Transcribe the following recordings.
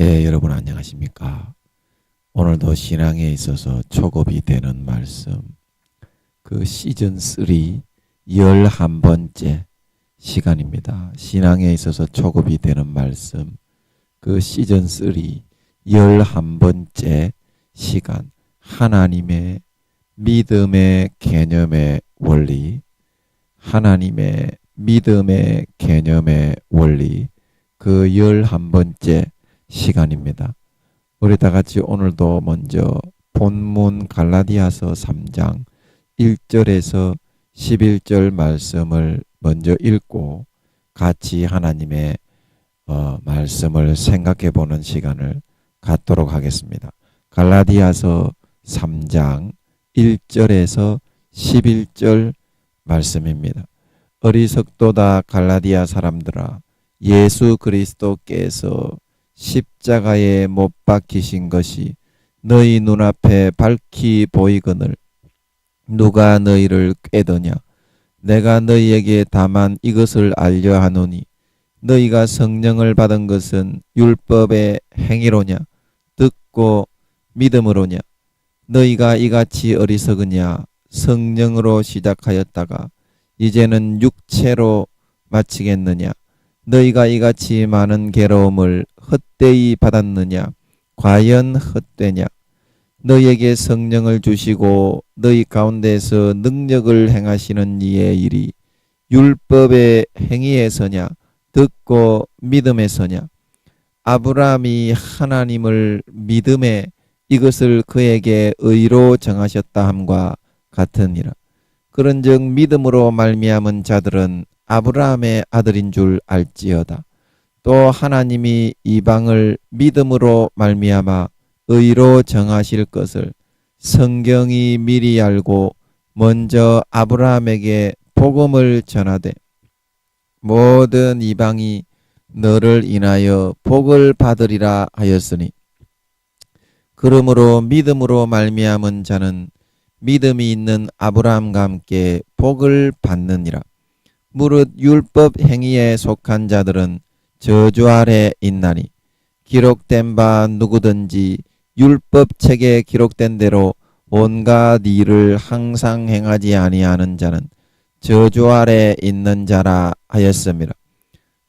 예, 여러분 안녕하십니까? 오늘도 신앙에 있어서 촉업이 되는 말씀, 그 시즌 3 11번째 시간입니다. 신앙에 있어서 촉업이 되는 말씀, 그 시즌 3 11번째 시간, 하나님의 믿음의 개념의 원리, 하나님의 믿음의 개념의 원리, 그 11번째 시간입니다. 우리 다 같이 오늘도 먼저 본문 갈라디아서 3장 1절에서 11절 말씀을 먼저 읽고 같이 하나님의 말씀을 생각해 보는 시간을 갖도록 하겠습니다. 갈라디아서 3장 1절에서 11절 말씀입니다. 어리석도다 갈라디아 사람들아, 예수 그리스도께서 십자가에 못 박히신 것이 너희 눈앞에 밝히 보이거늘 누가 너희를 꾀더냐? 내가 너희에게 다만 이것을 알려 하노니 너희가 성령을 받은 것은 율법의 행위로냐? 듣고 믿음으로냐? 너희가 이같이 어리석으냐? 성령으로 시작하였다가 이제는 육체로 마치겠느냐? 너희가 이같이 많은 괴로움을 헛되이 받았느냐? 과연 헛되냐? 너희에게 성령을 주시고 너희 가운데서 능력을 행하시는 이의 일이 율법의 행위에서냐? 듣고 믿음에서냐? 아브라함이 하나님을 믿음에 이것을 그에게 의로 정하셨다 함과 같으니라. 그런즉 믿음으로 말미암은 자들은 아브라함의 아들인 줄 알지어다. 또 하나님이 이방을 믿음으로 말미암아 의로 정하실 것을 성경이 미리 알고 먼저 아브라함에게 복음을 전하되 모든 이방이 너를 인하여 복을 받으리라 하였으니, 그러므로 믿음으로 말미암은 자는 믿음이 있는 아브라함과 함께 복을 받느니라. 무릇 율법 행위에 속한 자들은 저주 아래 있나니 기록된 바 누구든지 율법책에 기록된 대로 온갖 일을 항상 행하지 아니하는 자는 저주 아래 있는 자라 하였습니다.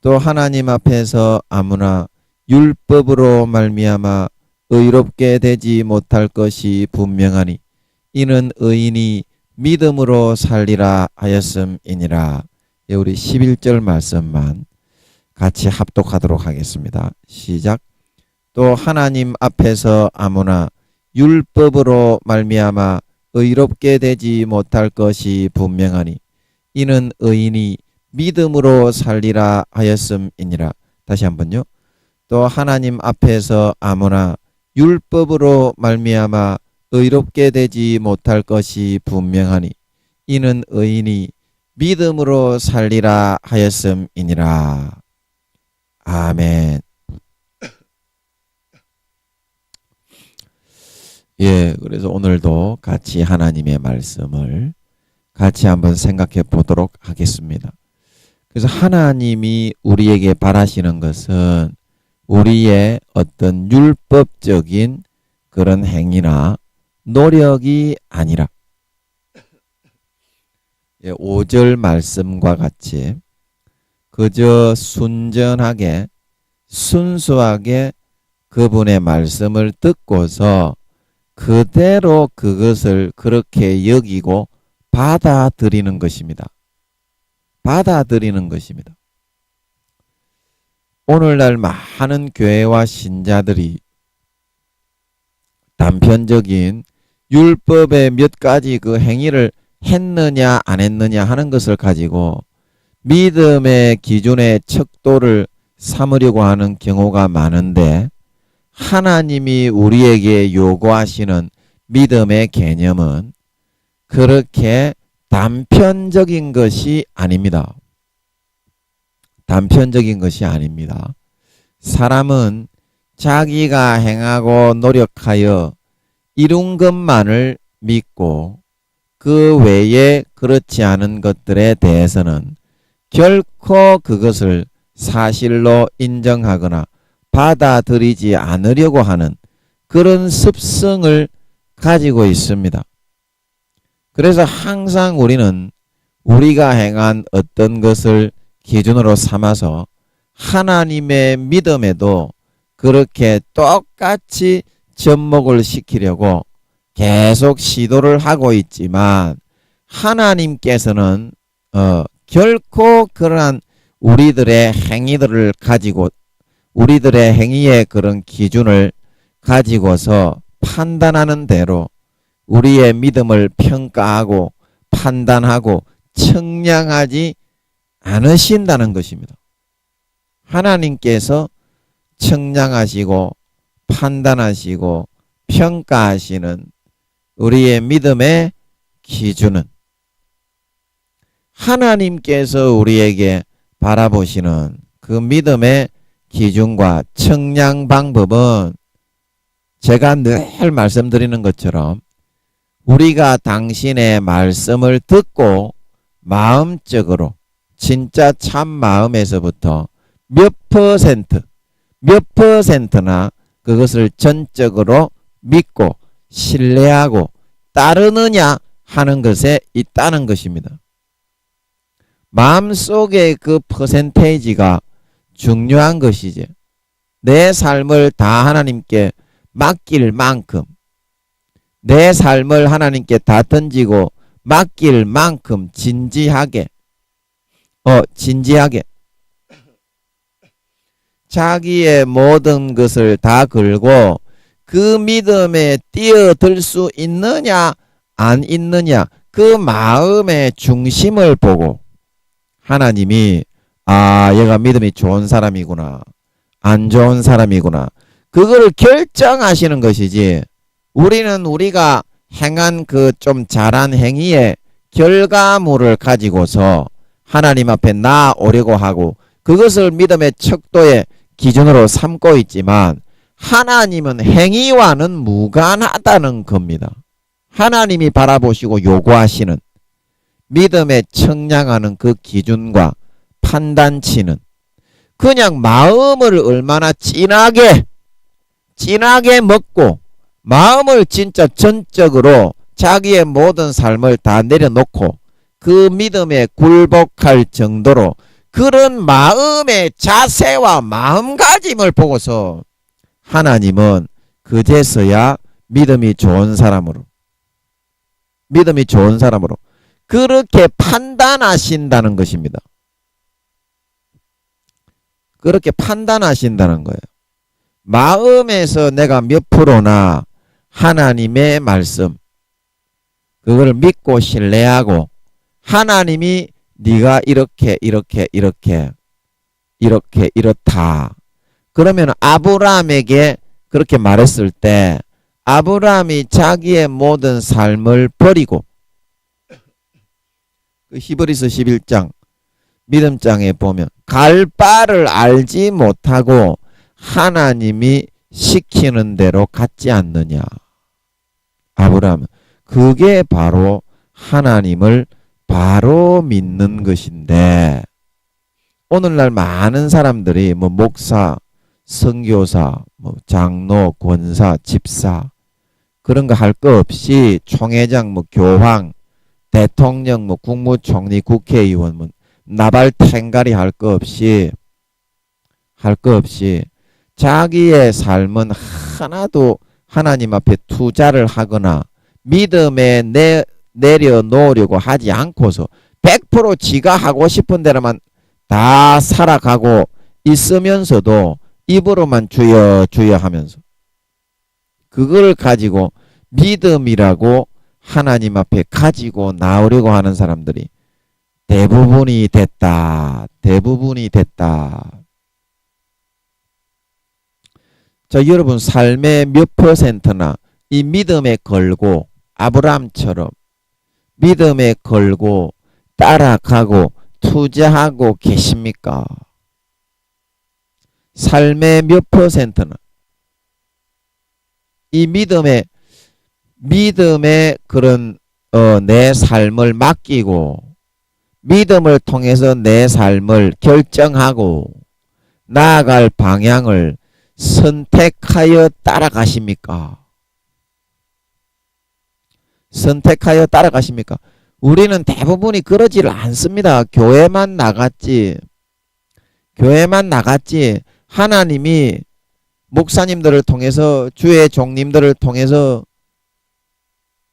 또 하나님 앞에서 아무나 율법으로 말미암아 의롭게 되지 못할 것이 분명하니 이는 의인이 믿음으로 살리라 하였음이니라. 우리 11절 말씀만 같이 합독하도록 하겠습니다. 시작. 또 하나님 앞에서 아무나 율법으로 말미암아 의롭게 되지 못할 것이 분명하니 이는 의인이 믿음으로 살리라 하였음이니라. 다시 한번요. 또 하나님 앞에서 아무나 율법으로 말미암아 의롭게 되지 못할 것이 분명하니 이는 의인이 믿음으로 살리라 하였음이니라. 아멘. 예, 그래서 오늘도 같이 하나님의 말씀을 같이 한번 생각해 보도록 하겠습니다. 그래서 하나님이 우리에게 바라시는 것은 우리의 어떤 율법적인 그런 행위나 노력이 아니라 5절 말씀과 같이 그저 순전하게 순수하게 그분의 말씀을 듣고서 그대로 그것을 그렇게 여기고 받아들이는 것입니다. 받아들이는 것입니다. 오늘날 많은 교회와 신자들이 단편적인 율법의 몇 가지 그 행위를 했느냐 안 했느냐 하는 것을 가지고 믿음의 기준의 척도를 삼으려고 하는 경우가 많은데, 하나님이 우리에게 요구하시는 믿음의 개념은 그렇게 단편적인 것이 아닙니다. 단편적인 것이 아닙니다. 사람은 자기가 행하고 노력하여 이룬 것만을 믿고 그 외에 그렇지 않은 것들에 대해서는 결코 그것을 사실로 인정하거나 받아들이지 않으려고 하는 그런 습성을 가지고 있습니다. 그래서 항상 우리는 우리가 행한 어떤 것을 기준으로 삼아서 하나님의 믿음에도 그렇게 똑같이 접목을 시키려고 계속 시도를 하고 있지만 하나님께서는 결코 그러한 우리들의 행위들을 가지고 우리들의 행위의 그런 기준을 가지고서 판단하는 대로 우리의 믿음을 평가하고 판단하고 측량하지 않으신다는 것입니다. 하나님께서 측량하시고 판단하시고 평가하시는 우리의 믿음의 기준은 하나님께서 우리에게 바라보시는 그 믿음의 기준과 측량 방법은 제가 늘 말씀드리는 것처럼 우리가 당신의 말씀을 듣고 마음적으로 진짜 참 마음에서부터 몇 퍼센트나 그것을 전적으로 믿고 신뢰하고 따르느냐 하는 것에 있다는 것입니다. 마음속의 그 퍼센테이지가 중요한 것이지. 내 삶을 다 하나님께 맡길 만큼 내 삶을 하나님께 다 던지고 맡길 만큼 진지하게 자기의 모든 것을 다 걸고 그 믿음에 뛰어들 수 있느냐 안 있느냐 그 마음의 중심을 보고 하나님이 얘가 믿음이 좋은 사람이구나 안 좋은 사람이구나 그걸 결정하시는 것이지 우리는 우리가 행한 그 좀 잘한 행위의 결과물을 가지고서 하나님 앞에 나아오려고 하고 그것을 믿음의 척도의 기준으로 삼고 있지만 하나님은 행위와는 무관하다는 겁니다. 하나님이 바라보시고 요구하시는 믿음에 측량하는 그 기준과 판단치는 그냥 마음을 얼마나 진하게 먹고 마음을 진짜 전적으로 자기의 모든 삶을 다 내려놓고 그 믿음에 굴복할 정도로 그런 마음의 자세와 마음가짐을 보고서 하나님은 그제서야 믿음이 좋은 사람으로 그렇게 판단하신다는 것입니다. 그렇게 판단하신다는 거예요. 마음에서 내가 몇 프로나 하나님의 말씀 그걸 믿고 신뢰하고 하나님이 네가 이렇다. 그러면 아브라함에게 그렇게 말했을 때 아브라함이 자기의 모든 삶을 버리고 그 히브리서 11장 믿음장에 보면 갈 바를 알지 못하고 하나님이 시키는 대로 갔지 않느냐. 아브라함은 그게 바로 하나님을 바로 믿는 것인데 오늘날 많은 사람들이 뭐 목사, 선교사, 뭐 장로, 권사, 집사 그런 거 할 거 없이 총회장, 뭐 교황, 대통령, 뭐 국무총리, 국회의원, 뭐 나발 탱가리 할 거 없이 자기의 삶은 하나도 하나님 앞에 투자를 하거나 믿음에 내려놓으려고 하지 않고서 100% 지가 하고 싶은 대로만 다 살아가고 있으면서도 입으로만 주여 주여 하면서 그걸 가지고 믿음이라고 하나님 앞에 가지고 나오려고 하는 사람들이 대부분이 됐다. 자, 여러분 삶의 몇 퍼센트나 이 믿음에 걸고 아브라함처럼 믿음에 걸고 따라가고 투자하고 계십니까? 삶의 몇 퍼센트나 이 믿음의 그런 내 삶을 맡기고 믿음을 통해서 내 삶을 결정하고 나아갈 방향을 선택하여 따라가십니까? 선택하여 따라가십니까? 우리는 대부분이 그러지를 않습니다. 교회만 나갔지. 교회만 나갔지. 하나님이 목사님들을 통해서, 주의 종님들을 통해서,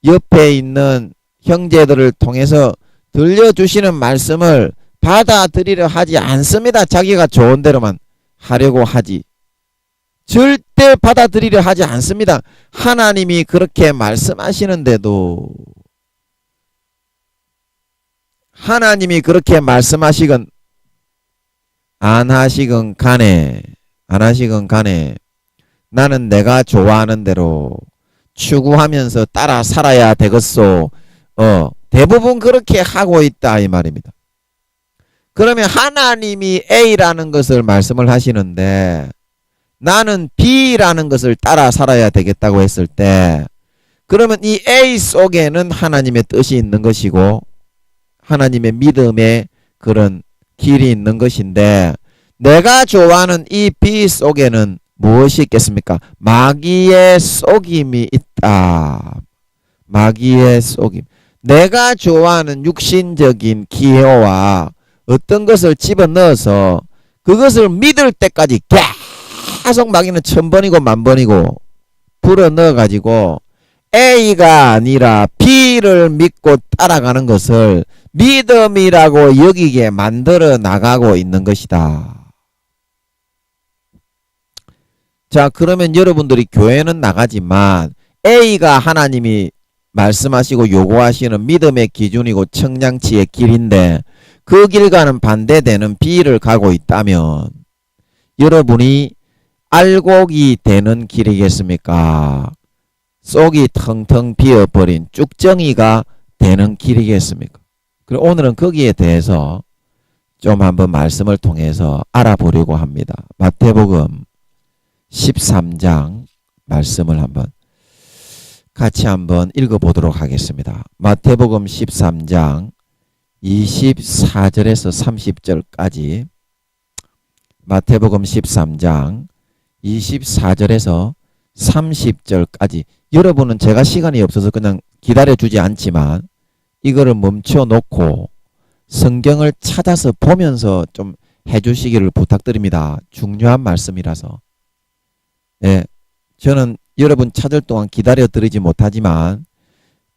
옆에 있는 형제들을 통해서 들려주시는 말씀을 받아들이려 하지 않습니다. 자기가 좋은 대로만 하려고 하지. 절대 받아들이려 하지 않습니다. 하나님이 그렇게 말씀하시는데도, 하나님이 그렇게 말씀하시건 안 하시건 간에, 안 하시건 간에 나는 내가 좋아하는 대로 추구하면서 따라 살아야 되겠소. 대부분 그렇게 하고 있다 이 말입니다. 그러면 하나님이 A라는 것을 말씀을 하시는데 나는 B라는 것을 따라 살아야 되겠다고 했을 때, 그러면 이 A 속에는 하나님의 뜻이 있는 것이고 하나님의 믿음의 그런 길이 있는 것인데, 내가 좋아하는 이 B 속에는 무엇이 있겠습니까? 마귀의 속임이 있다. 마귀의 속임. 내가 좋아하는 육신적인 기호와 어떤 것을 집어넣어서 그것을 믿을 때까지 계속 마귀는 1000번이고 10,000번이고 불어넣어가지고 A가 아니라 B를 믿고 따라가는 것을 믿음이라고 여기게 만들어 나가고 있는 것이다. 자, 그러면 여러분들이 교회는 나가지만 A가 하나님이 말씀하시고 요구하시는 믿음의 기준이고 청량치의 길인데 그 길과는 반대되는 B를 가고 있다면 여러분이 알곡이 되는 길이겠습니까? 속이 텅텅 비어버린 쭉정이가 되는 길이겠습니까? 그리고 오늘은 거기에 대해서 좀 한번 말씀을 통해서 알아보려고 합니다. 마태복음 13장 말씀을 한번 같이 한번 읽어보도록 하겠습니다. 마태복음 13장 24절에서 30절까지, 마태복음 13장 24절에서 30절까지. 여러분은 제가 시간이 없어서 그냥 기다려주지 않지만 이거를 멈춰 놓고 성경을 찾아서 보면서 좀 해주시기를 부탁드립니다. 중요한 말씀이라서. 네, 저는 여러분 찾을 동안 기다려드리지 못하지만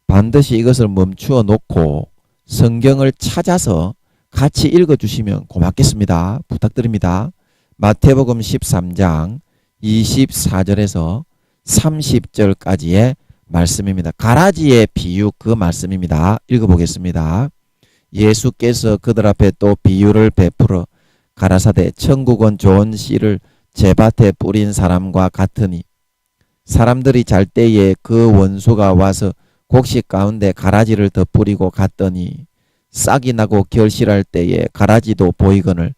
반드시 이것을 멈추어 놓고 성경을 찾아서 같이 읽어주시면 고맙겠습니다. 부탁드립니다. 마태복음 13장 24절에서 30절까지의 말씀입니다. 가라지의 비유 그 말씀입니다. 읽어보겠습니다. 예수께서 그들 앞에 또 비유를 베풀어 가라사대 천국은 좋은 씨를 제밭에 뿌린 사람과 같으니 사람들이 잘 때에 그 원수가 와서 곡식 가운데 가라지를 더 뿌리고 갔더니 싹이 나고 결실할 때에 가라지도 보이거늘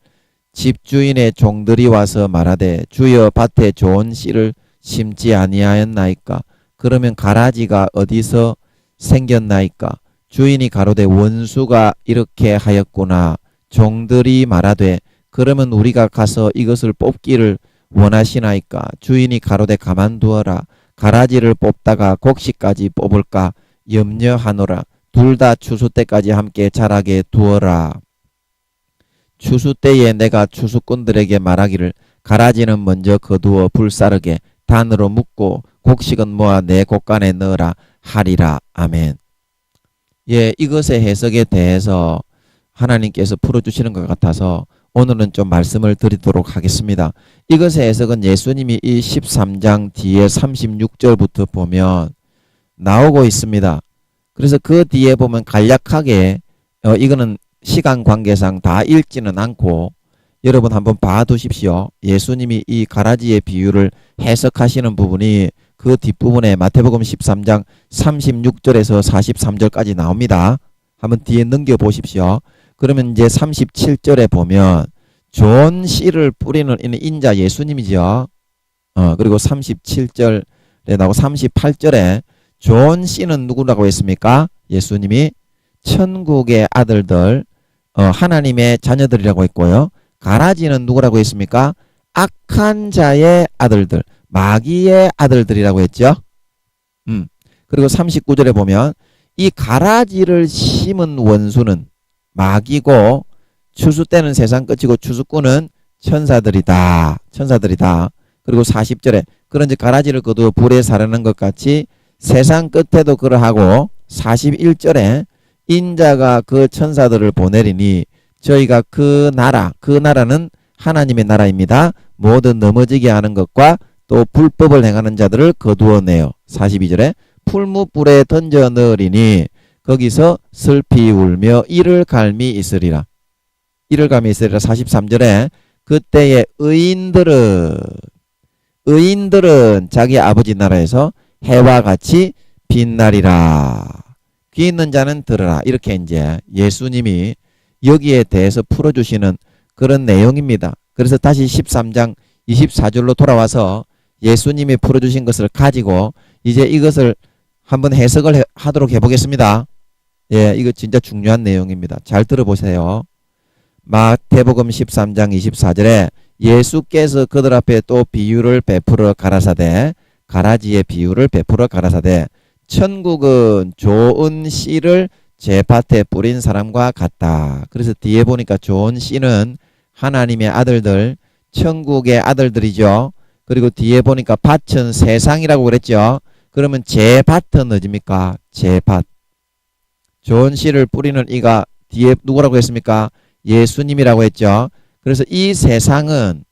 집주인의 종들이 와서 말하되 주여 밭에 좋은 씨를 심지 아니하였나이까? 그러면 가라지가 어디서 생겼나이까? 주인이 가로되 원수가 이렇게 하였구나. 종들이 말하되 그러면 우리가 가서 이것을 뽑기를 원하시나이까? 주인이 가로되 가만두어라. 가라지를 뽑다가 곡식까지 뽑을까 염려하노라. 둘 다 추수 때까지 함께 자라게 두어라. 추수 때에 내가 추수꾼들에게 말하기를 가라지는 먼저 거두어 불사르게 단으로 묶고 곡식은 모아 내 곡간에 넣으라 하리라. 아멘. 예, 이것의 해석에 대해서 하나님께서 풀어주시는 것 같아서 오늘은 좀 말씀을 드리도록 하겠습니다. 이것의 해석은 예수님이 이 13장 뒤에 36절부터 보면 나오고 있습니다. 그래서 그 뒤에 보면 간략하게 이거는 시간 관계상 다 읽지는 않고 여러분 한번 봐두십시오. 예수님이 이 가라지의 비유를 해석하시는 부분이 그 뒷부분에 마태복음 13장 36절에서 43절까지 나옵니다. 한번 뒤에 넘겨보십시오. 그러면 이제 37절에 보면 좋은 씨를 뿌리는 이는 인자 예수님이죠. 그리고 37절에 나오고 38절에 좋은 씨는 누구라고 했습니까? 예수님이 천국의 아들들, 하나님의 자녀들이라고 했고요. 가라지는 누구라고 했습니까? 악한 자의 아들들, 마귀의 아들들이라고 했죠. 그리고 39절에 보면 이 가라지를 심은 원수는 마귀고 추수 때는 세상 끝이고 추수꾼은 천사들이다. 천사들이다. 그리고 40절에 그런즉 가라지를 거두어 불에 사르는 것 같이 세상 끝에도 그러하고 41절에 인자가 그 천사들을 보내리니 저희가 그 나라는 하나님의 나라입니다. 모든 넘어지게 하는 것과 또 불법을 행하는 자들을 거두어내요. 42절에 풀무불에 던져 넣으리니 거기서 슬피 울며 이를 갈미 있으리라. 이를 갈미 있으리라. 43절에 그때의 의인들은 자기 아버지 나라에서 해와 같이 빛나리라. 귀 있는 자는 들으라. 이렇게 이제 예수님이 여기에 대해서 풀어주시는 그런 내용입니다. 그래서 다시 13장 24절로 돌아와서 예수님이 풀어주신 것을 가지고 이제 이것을 한번 해석을 하도록 해보겠습니다. 예, 이거 진짜 중요한 내용입니다. 잘 들어보세요. 마태복음 13장 24절에 예수께서 그들 앞에 또 비유를 베풀어 가라사대, 가라지의 비유를 베풀어 가라사대, 천국은 좋은 씨를 제 밭에 뿌린 사람과 같다. 그래서 뒤에 보니까 좋은 씨는 하나님의 아들들, 천국의 아들들이죠. 그리고 뒤에 보니까 밭은 세상이라고 그랬죠. 그러면 제 밭은 어디입니까? 제 밭. 좋은 씨를 뿌리는 이가 뒤에 누구라고 했습니까? 예수님이라고 했죠. 그래서 이 세상은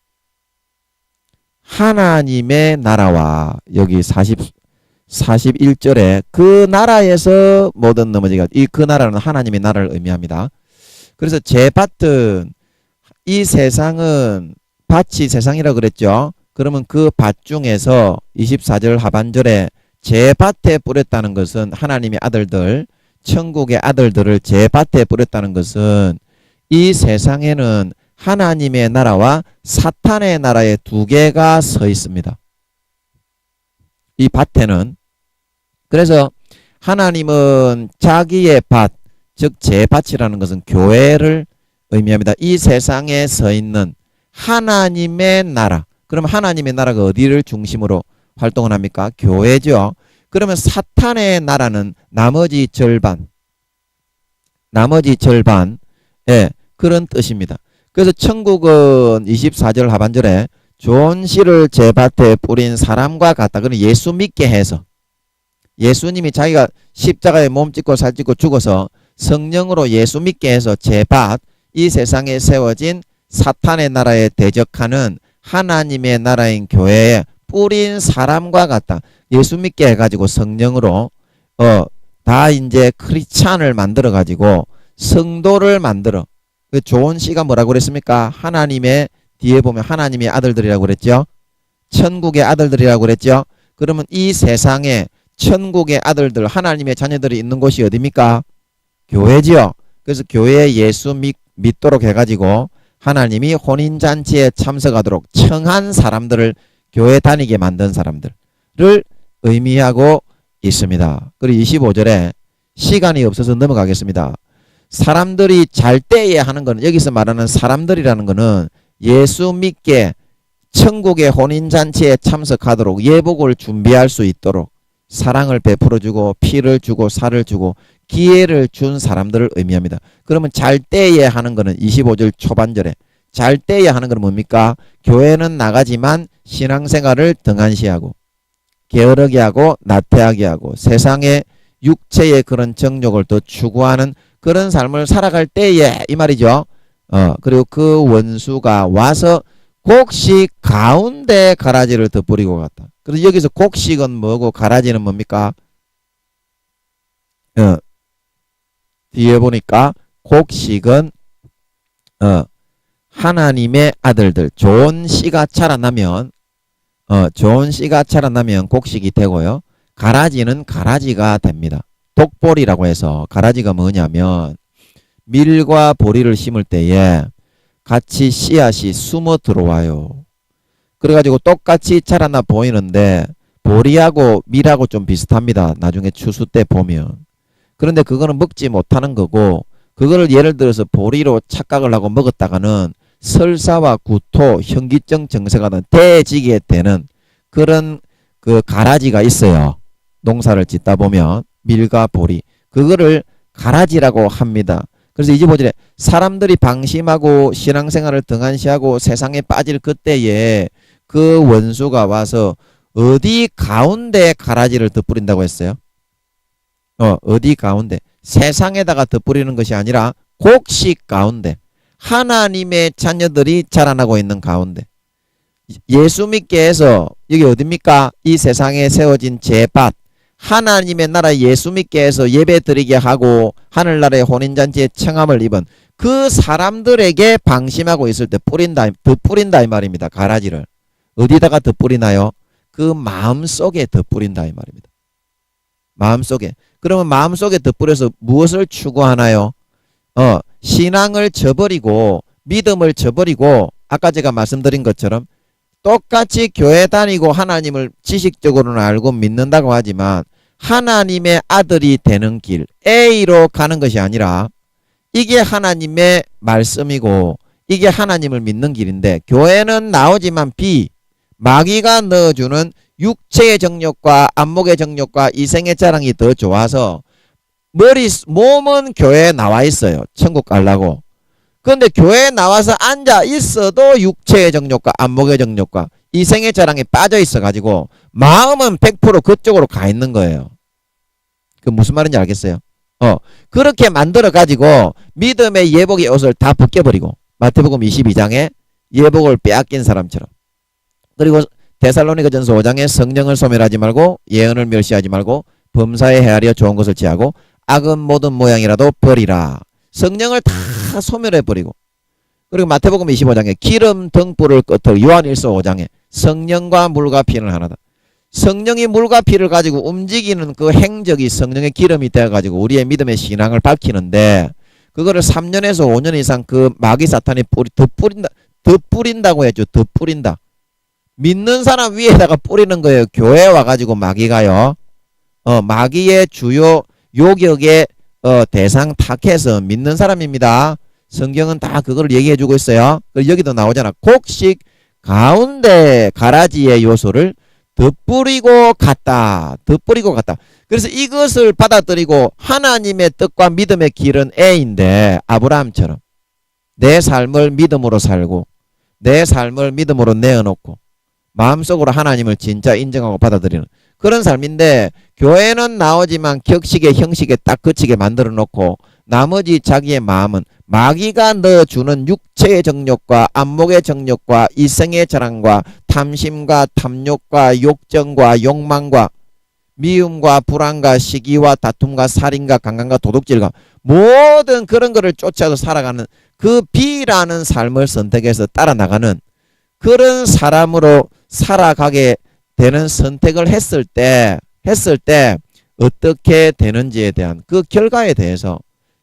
하나님의 나라와 여기 41절에 그 나라에서 모든 넘어지가 이 그 나라는 하나님의 나라를 의미합니다. 그래서 제 밭은 이 세상은 밭이 세상이라고 그랬죠. 그러면 그 밭 중에서 24절 하반절에 제 밭에 뿌렸다는 것은 하나님의 아들들, 천국의 아들들을 제 밭에 뿌렸다는 것은 이 세상에는 하나님의 나라와 사탄의 나라의 두 개가 서 있습니다. 이 밭에는. 그래서 하나님은 자기의 밭, 즉 제 밭이라는 것은 교회를 의미합니다. 이 세상에 서 있는 하나님의 나라. 그럼 하나님의 나라가 어디를 중심으로 활동을 합니까? 교회죠. 그러면 사탄의 나라는 나머지 절반, 예, 그런 뜻입니다. 그래서 천국은 24절 하반절에 좋은 씨를 제 밭에 뿌린 사람과 같다. 그건 예수 믿게 해서 예수님이 자기가 십자가에 몸 찢고 살 찢고 죽어서 성령으로 예수 믿게 해서 제 밭, 이 세상에 세워진 사탄의 나라에 대적하는 하나님의 나라인 교회에 뿌린 사람과 같다. 예수 믿게 해가지고 성령으로 다 이제 크리스찬을 만들어 가지고 성도를 만들어. 그 좋은 씨가 뭐라고 그랬습니까? 하나님의 뒤에 보면 하나님의 아들들이라고 그랬죠. 천국의 아들들이라고 그랬죠. 그러면 이 세상에 천국의 아들들, 하나님의 자녀들이 있는 곳이 어디입니까? 교회지요. 그래서 교회에 예수 믿도록 해가지고 하나님이 혼인잔치에 참석하도록 청한 사람들을 교회 다니게 만든 사람들을 의미하고 있습니다. 그리고 25절에 시간이 없어서 넘어가겠습니다. 사람들이 잘 때에 하는 것은, 여기서 말하는 사람들이라는 것은 예수 믿게 천국의 혼인잔치에 참석하도록 예복을 준비할 수 있도록 사랑을 베풀어주고 피를 주고 살을 주고 기회를 준 사람들을 의미합니다. 그러면 잘 때에 하는 것은 25절 초반절에 잘 때에 하는 건 뭡니까? 교회는 나가지만 신앙생활을 등한시하고 게으르게 하고 나태하게 하고 세상의 육체의 그런 정욕을 더 추구하는 그런 삶을 살아갈 때에 이 말이죠. 그리고 그 원수가 와서 곡식 가운데 가라지를 더 뿌리고 갔다. 그래서 여기서 곡식은 뭐고 가라지는 뭡니까? 뒤에 보니까 곡식은 하나님의 아들들, 좋은 씨가 자라나면 곡식이 되고요. 가라지는 가라지가 됩니다. 독보리라고 해서 가라지가 뭐냐면 밀과 보리를 심을 때에 같이 씨앗이 숨어 들어와요. 그래가지고 똑같이 자라나 보이는데 보리하고 밀하고 좀 비슷합니다. 나중에 추수 때 보면. 그런데 그거는 먹지 못하는 거고, 그거를 예를 들어서 보리로 착각을 하고 먹었다가는 설사와 구토, 현기증 증세가 대지게 되는 그런 그 가라지가 있어요. 농사를 짓다 보면 밀과 보리, 그거를 가라지라고 합니다. 그래서 25절에 사람들이 방심하고 신앙생활을 등한시하고 세상에 빠질 그때에 그 원수가 와서 어디 가운데 가라지를 덧뿌린다고 했어요? 어디 가운데? 세상에다가 덧뿌리는 것이 아니라 곡식 가운데, 하나님의 자녀들이 자라나고 있는 가운데, 예수 믿게 해서 여기 어딥니까? 이 세상에 세워진 제밭, 하나님의 나라 예수 믿게 해서 예배 드리게 하고 하늘나라의 혼인잔치에 청함을 입은 그 사람들에게 방심하고 있을 때 뿌린다, 덧뿌린다 이 말입니다. 가라지를 어디다가 덧뿌리나요? 그 마음속에 덧뿌린다 이 말입니다. 마음속에. 그러면 마음속에 덧뿌려서 무엇을 추구하나요? 신앙을 저버리고 믿음을 저버리고 아까 제가 말씀드린 것처럼 똑같이 교회 다니고 하나님을 지식적으로는 알고 믿는다고 하지만 하나님의 아들이 되는 길 A로 가는 것이 아니라 이게 하나님의 말씀이고 이게 하나님을 믿는 길인데 교회는 나오지만 B, 마귀가 넣어주는 육체의 정욕과 안목의 정욕과 이생의 자랑이 더 좋아서 몸은 교회에 나와 있어요. 천국 가려고. 그런데 교회에 나와서 앉아 있어도 육체의 정욕과 안목의 정욕과 이생의 자랑에 빠져 있어 가지고 마음은 100% 그쪽으로 가 있는 거예요. 그 무슨 말인지 알겠어요? 그렇게 만들어 가지고 믿음의 예복의 옷을 다 벗겨버리고 마태복음 22장에 예복을 빼앗긴 사람처럼. 그리고 데살로니가전서 5장에 성령을 소멸하지 말고 예언을 멸시하지 말고 범사에 헤아려 좋은 것을 취하고 악은 모든 모양이라도 버리라. 성령을 다 소멸해버리고. 그리고 마태복음 25장에 기름 등불을 끄터 요한일서 5장에 성령과 물과 피는 하나다. 성령이 물과 피를 가지고 움직이는 그 행적이 성령의 기름이 되어가지고 우리의 믿음의 신앙을 밝히는데 그거를 3년에서 5년 이상 그 마귀 사탄이 덧뿌린다고 했죠. 덧뿌린다. 믿는 사람 위에다가 뿌리는 거예요. 교회에 와가지고 마귀가요. 마귀의 주요 요격의 대상 타켓은 믿는 사람입니다. 성경은 다 그걸 얘기해주고 있어요. 여기도 나오잖아. 곡식 가운데 가라지의 요소를 덧뿌리고 갔다. 덧뿌리고 갔다. 그래서 이것을 받아들이고 하나님의 뜻과 믿음의 길은 A인데 아브라함처럼 내 삶을 믿음으로 살고 내 삶을 믿음으로 내어놓고 마음속으로 하나님을 진짜 인정하고 받아들이는 그런 삶인데 교회는 나오지만 격식의 형식에 딱 그치게 만들어 놓고 나머지 자기의 마음은 마귀가 넣어주는 육체의 정욕과 안목의 정욕과 이생의 자랑과 탐심과 탐욕과 욕정과 욕망과 미움과 불안과 시기와 다툼과 살인과 강간과 도둑질과 모든 그런 거를 쫓아서 살아가는 그 B라는 삶을 선택해서 따라 나가는 그런 사람으로 살아가게 되는 선택을 했을 때 어떻게 되는지에 대한 그 결과에 대해서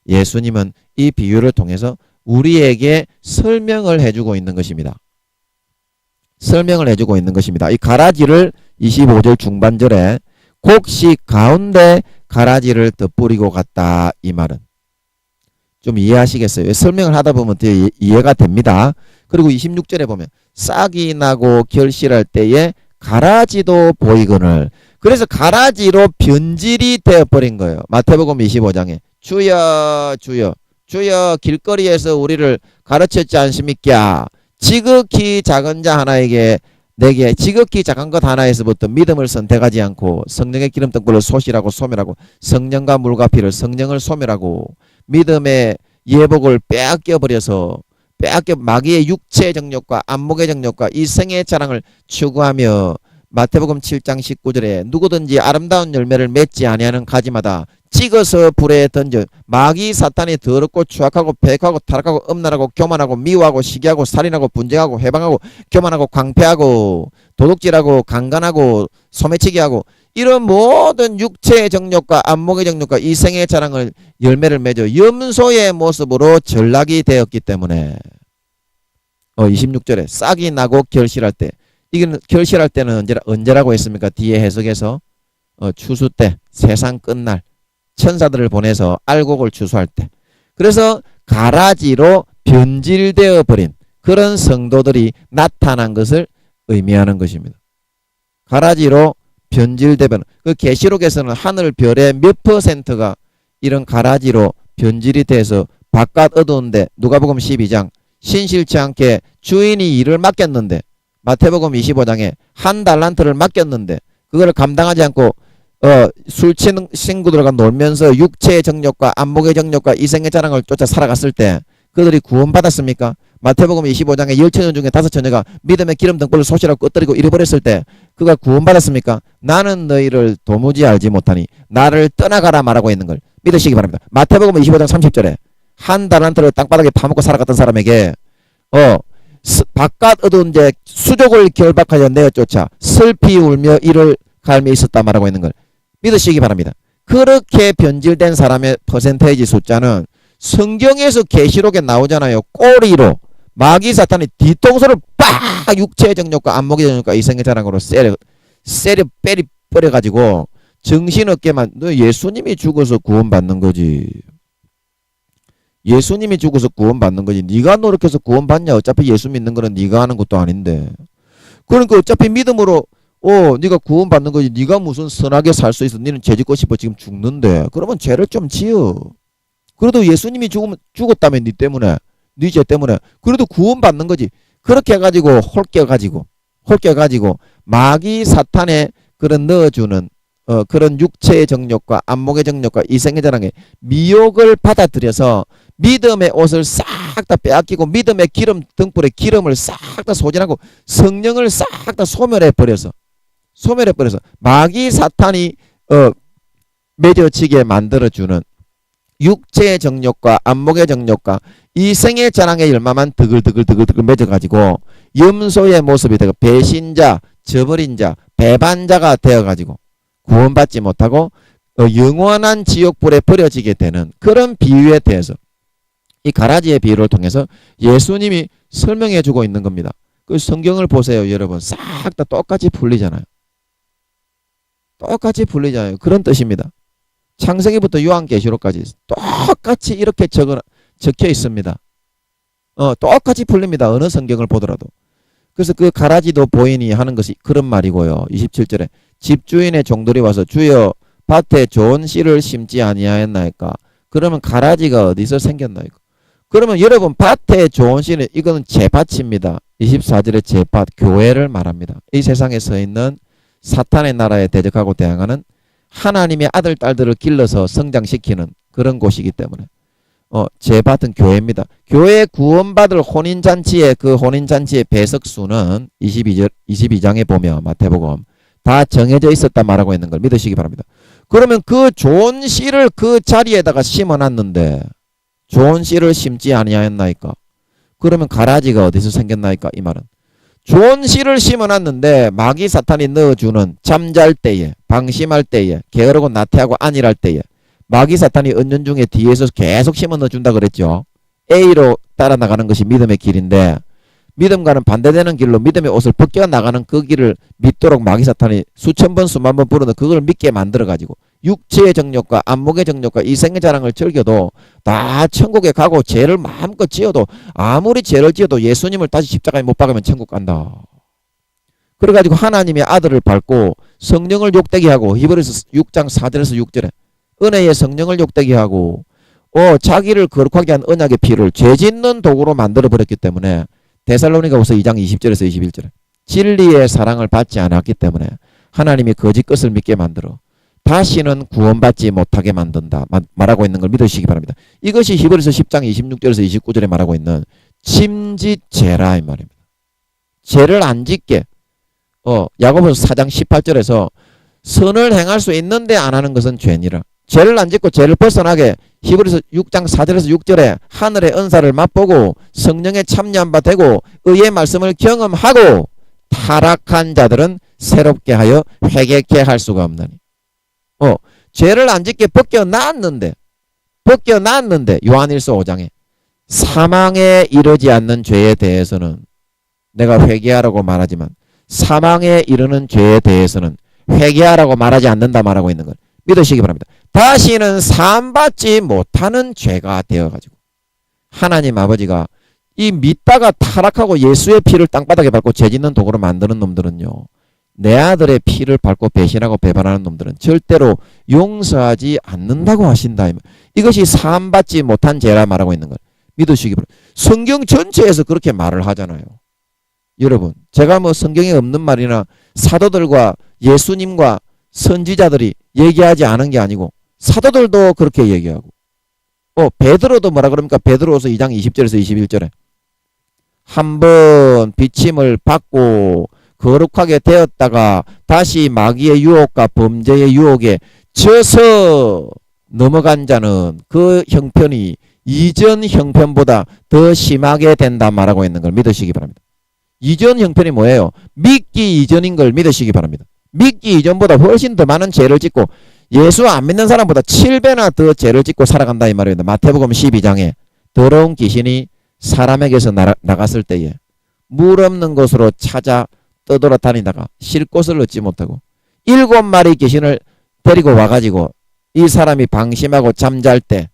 예수님은 이 비유를 통해서 우리에게 설명을 해주고 있는 것입니다. 설명을 해주고 있는 것입니다. 이 가라지를 25절 중반절에 곡식 가운데 가라지를 덧뿌리고 갔다 이 말은 좀 이해하시겠어요? 설명을 하다 보면 되게 이해가 됩니다. 그리고 26절에 보면 싹이 나고 결실할 때에 가라지도 보이거늘. 그래서 가라지로 변질이 되어버린 거예요. 마태복음 25장에 주여 주여 주여 길거리에서 우리를 가르쳤지 않습니까? 지극히 작은 자 하나에게 내게 지극히 작은 것 하나에서부터 믿음을 선택하지 않고 성령의 기름 등불을 소실하고 소멸하고 성령과 물과 피를 성령을 소멸하고 믿음의 예복을 빼앗겨버려서 마귀의 육체의 정욕과 안목의 정욕과 이생의 자랑을 추구하며 마태복음 7장 19절에 누구든지 아름다운 열매를 맺지 아니하는 가지마다 찍어서 불에 던져 마귀 사탄이 더럽고 추악하고 패역하고 타락하고 음란하고 교만하고 미워하고 시기하고 살인하고 분쟁하고 해방하고 교만하고 광패하고 도둑질하고 강간하고 소매치기하고 이런 모든 육체의 정욕과 안목의 정욕과 이생의 자랑을 열매를 맺어 염소의 모습으로 전락이 되었기 때문에 26절에 싹이 나고 결실할 때 이건 결실할 때는 언제라고 했습니까? 뒤에 해석에서 추수 때 세상 끝날 천사들을 보내서 알곡을 추수할 때 그래서 가라지로 변질되어 버린 그런 성도들이 나타난 것을 의미하는 것입니다. 가라지로 변질되면 그 계시록에서는 하늘 별의 몇 퍼센트가 이런 가라지로 변질이 돼서 바깥 어두운데 누가복음 12장 신실치 않게 주인이 일을 맡겼는데 마태복음 25장에 한 달란트를 맡겼는데 그걸 감당하지 않고 술 취는 친구들과 놀면서 육체의 정욕과 안목의 정욕과 이생의 자랑을 쫓아 살아갔을 때 그들이 구원받았습니까? 마태복음 25장에 10처녀 중에 5처녀가 믿음의 기름 등불을 솟이라고 꺼뜨리고 잃어버렸을 때 그가 구원받았습니까? 나는 너희를 도무지 알지 못하니 나를 떠나가라 말하고 있는 걸 믿으시기 바랍니다. 마태복음 25장 30절에 한 달란트를 땅바닥에 파묻고 살아갔던 사람에게 바깥 어두운 데 수족을 결박하여 내어쫓아 슬피 울며 이를 갈미 있었다 말하고 있는 걸 믿으시기 바랍니다. 그렇게 변질된 사람의 퍼센테이지 숫자는 성경에서 계시록에 나오잖아요. 꼬리로 마귀 사탄이 뒤통수를 빡 육체의 정욕과 안목의 정욕과 이생의 자랑으로 세려 빼리 버려가지고 정신없게만 너 예수님이 죽어서 구원받는 거지. 예수님이 죽어서 구원받는 거지. 네가 노력해서 구원받냐. 어차피 예수 믿는 거는 네가 하는 것도 아닌데. 그러니까 어차피 믿음으로 네가 구원받는 거지. 네가 무슨 선하게 살 수 있어. 너는 죄 짓고 싶어 지금 죽는데. 그러면 죄를 좀 지어. 그래도 예수님이 죽었다면 네 때문에 네 죄 때문에 그래도 구원받는 거지. 그렇게 해가지고 홀껴가지고 마귀 사탄에 그런 넣어주는 그런 육체의 정욕과 안목의 정욕과 이생의 자랑에 미혹을 받아들여서 믿음의 옷을 싹 다 빼앗기고 믿음의 기름 등불에 기름을 싹 다 소진하고 성령을 싹 다 소멸해버려서 마귀 사탄이 맺어지게 만들어주는 육체의 정욕과 안목의 정욕과 이생의 자랑의 열마만 드글드글 맺어가지고 염소의 모습이 되고 배신자, 저버린 자, 배반자가 되어가지고 구원받지 못하고 영원한 지옥불에 버려지게 되는 그런 비유에 대해서 이 가라지의 비유를 통해서 예수님이 설명해 주고 있는 겁니다. 그 성경을 보세요. 여러분 싹 다 똑같이 풀리잖아요. 그런 뜻입니다. 창세기부터 요한계시록까지 똑같이 이렇게 적혀 있습니다. 똑같이 풀립니다. 어느 성경을 보더라도. 그래서 그 가라지도 보이니 하는 것이 그런 말이고요. 27절에 집주인의 종들이 와서 주여 밭에 좋은 씨를 심지 아니하였나이까. 그러면 가라지가 어디서 생겼나이까. 그러면 여러분 밭에 좋은 씨는 이거는 제밭입니다. 24절에 제밭 교회를 말합니다. 이 세상에 서 있는 사탄의 나라에 대적하고 대항하는 하나님의 아들 딸들을 길러서 성장시키는 그런 곳이기 때문에 제밭은 교회입니다. 교회 구원받을 혼인잔치의 그 혼인잔치의 배석수는 22장에 보면 마태복음 다 정해져 있었다 말하고 있는 걸 믿으시기 바랍니다. 그러면 그 좋은 씨를 그 자리에다가 심어놨는데 좋은 씨를 심지 아니하였나이까. 그러면 가라지가 어디서 생겼나이까. 이 말은 좋은 씨를 심어놨는데 마귀 사탄이 넣어주는 잠잘 때에 방심할 때에 게으르고 나태하고 안일할 때에 마귀 사탄이 은연중에 뒤에서 계속 심어 넣어준다 그랬죠. A로 따라 나가는 것이 믿음의 길인데 믿음과는 반대되는 길로 믿음의 옷을 벗겨나가는 그 길을 믿도록 마귀 사탄이 수천 번 수만 번 부르는 그걸 믿게 만들어가지고 육체의 정욕과 안목의 정욕과 이생의 자랑을 즐겨도 다 천국에 가고 죄를 마음껏 지어도 아무리 죄를 지어도 예수님을 다시 십자가에 못 박으면 천국 간다. 그래가지고 하나님의 아들을 밟고 성령을 욕되게 하고 히브리서 6장 4절에서 6절에 은혜의 성령을 욕되게 하고 자기를 거룩하게 한 언약의 피를 죄 짓는 도구로 만들어버렸기 때문에 데살로니가후서 2장 20절에서 21절에 진리의 사랑을 받지 않았기 때문에 하나님이 거짓 것을 믿게 만들어 다시는 구원받지 못하게 만든다 말하고 있는 걸 믿으시기 바랍니다. 이것이 히브리서 10장 26절에서 29절에 말하고 있는 침짓죄라 이 말입니다. 죄를 안 짓게 야고보서 4장 18절에서 선을 행할 수 있는데 안 하는 것은 죄니라. 죄를 안 짓고 죄를 벗어나게 히브리서 6장 4절에서 6절에 하늘의 은사를 맛보고 성령에 참여한 바 되고 의의 말씀을 경험하고 타락한 자들은 새롭게 하여 회개케 할 수가 없나니. 죄를 안 짓게 벗겨놨는데 요한일서 5장에 사망에 이르지 않는 죄에 대해서는 내가 회개하라고 말하지만 사망에 이르는 죄에 대해서는 회개하라고 말하지 않는다 말하고 있는 걸 믿으시기 바랍니다. 다시는 사함받지 못하는 죄가 되어가지고 하나님 아버지가 이 믿다가 타락하고 예수의 피를 땅바닥에 밟고 죄짓는 도구로 만드는 놈들은요, 내 아들의 피를 밟고 배신하고 배반하는 놈들은 절대로 용서하지 않는다고 하신다. 이것이 사함받지 못한 죄라 말하고 있는 걸 믿으시기 바랍니다. 성경 전체에서 그렇게 말을 하잖아요. 여러분, 제가 뭐 성경에 없는 말이나 사도들과 예수님과 선지자들이 얘기하지 않은 게 아니고 사도들도 그렇게 얘기하고, 베드로도 뭐라 그럽니까? 베드로서 2장 20절에서 21절에 한번 비침을 받고 거룩하게 되었다가 다시 마귀의 유혹과 범죄의 유혹에 져서 넘어간 자는 그 형편이 이전 형편보다 더 심하게 된다 말하고 있는 걸 믿으시기 바랍니다. 이전 형편이 뭐예요? 믿기 이전인 걸 믿으시기 바랍니다. 믿기 이전보다 훨씬 더 많은 죄를 짓고 예수 안 믿는 사람보다 7배나 더 죄를 짓고 살아간다 이 말입니다. 마태복음 12장에 더러운 귀신이 사람에게서 나갔을 때에 물 없는 곳으로 찾아 떠돌아 다니다가 쉴 곳을 얻지 못하고 7마리 귀신을 데리고 와가지고 이 사람이 방심하고 잠잘 때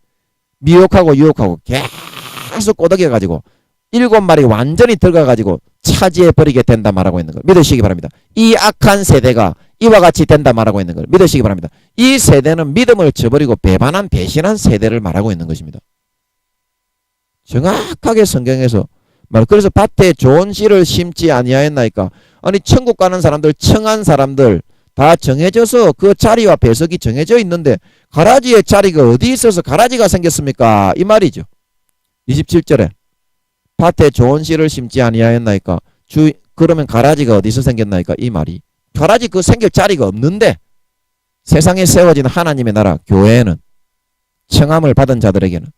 미혹하고 유혹하고 계속 꼬드겨가지고 7마리 완전히 들어가가지고 차지해 버리게 된다 말하고 있는 걸 믿으시기 바랍니다. 이 악한 세대가 이와 같이 된다 말하고 있는 걸 믿으시기 바랍니다. 이 세대는 믿음을 저버리고 배반한 배신한 세대를 말하고 있는 것입니다. 정확하게 성경에서 그래서 밭에 좋은 씨를 심지 아니하였나이까. 아니 천국 가는 사람들, 청한 사람들 다 정해져서 그 자리와 배석이 정해져 있는데 가라지의 자리가 어디 있어서 가라지가 생겼습니까? 이 말이죠. 27절에 밭에 좋은 씨를 심지 아니하였나이까. 그러면 가라지가 어디서 생겼나이까? 이 말이. 가라지 그 생길 자리가 없는데 세상에 세워진 하나님의 나라 교회에는 청함을 받은 자들에게는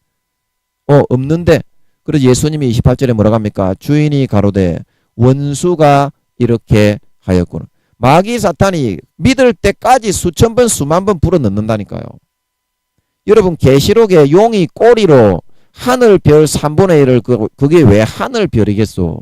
없는데, 그래서 예수님이 28절에 뭐라고 합니까? 주인이 가로되 원수가 이렇게 하였구나. 마귀 사탄이 믿을 때까지 수천 번 수만 번 불어 넣는다니까요. 여러분 계시록에 용이 꼬리로 하늘 별 3분의 1을 그게 왜 하늘 별이겠소?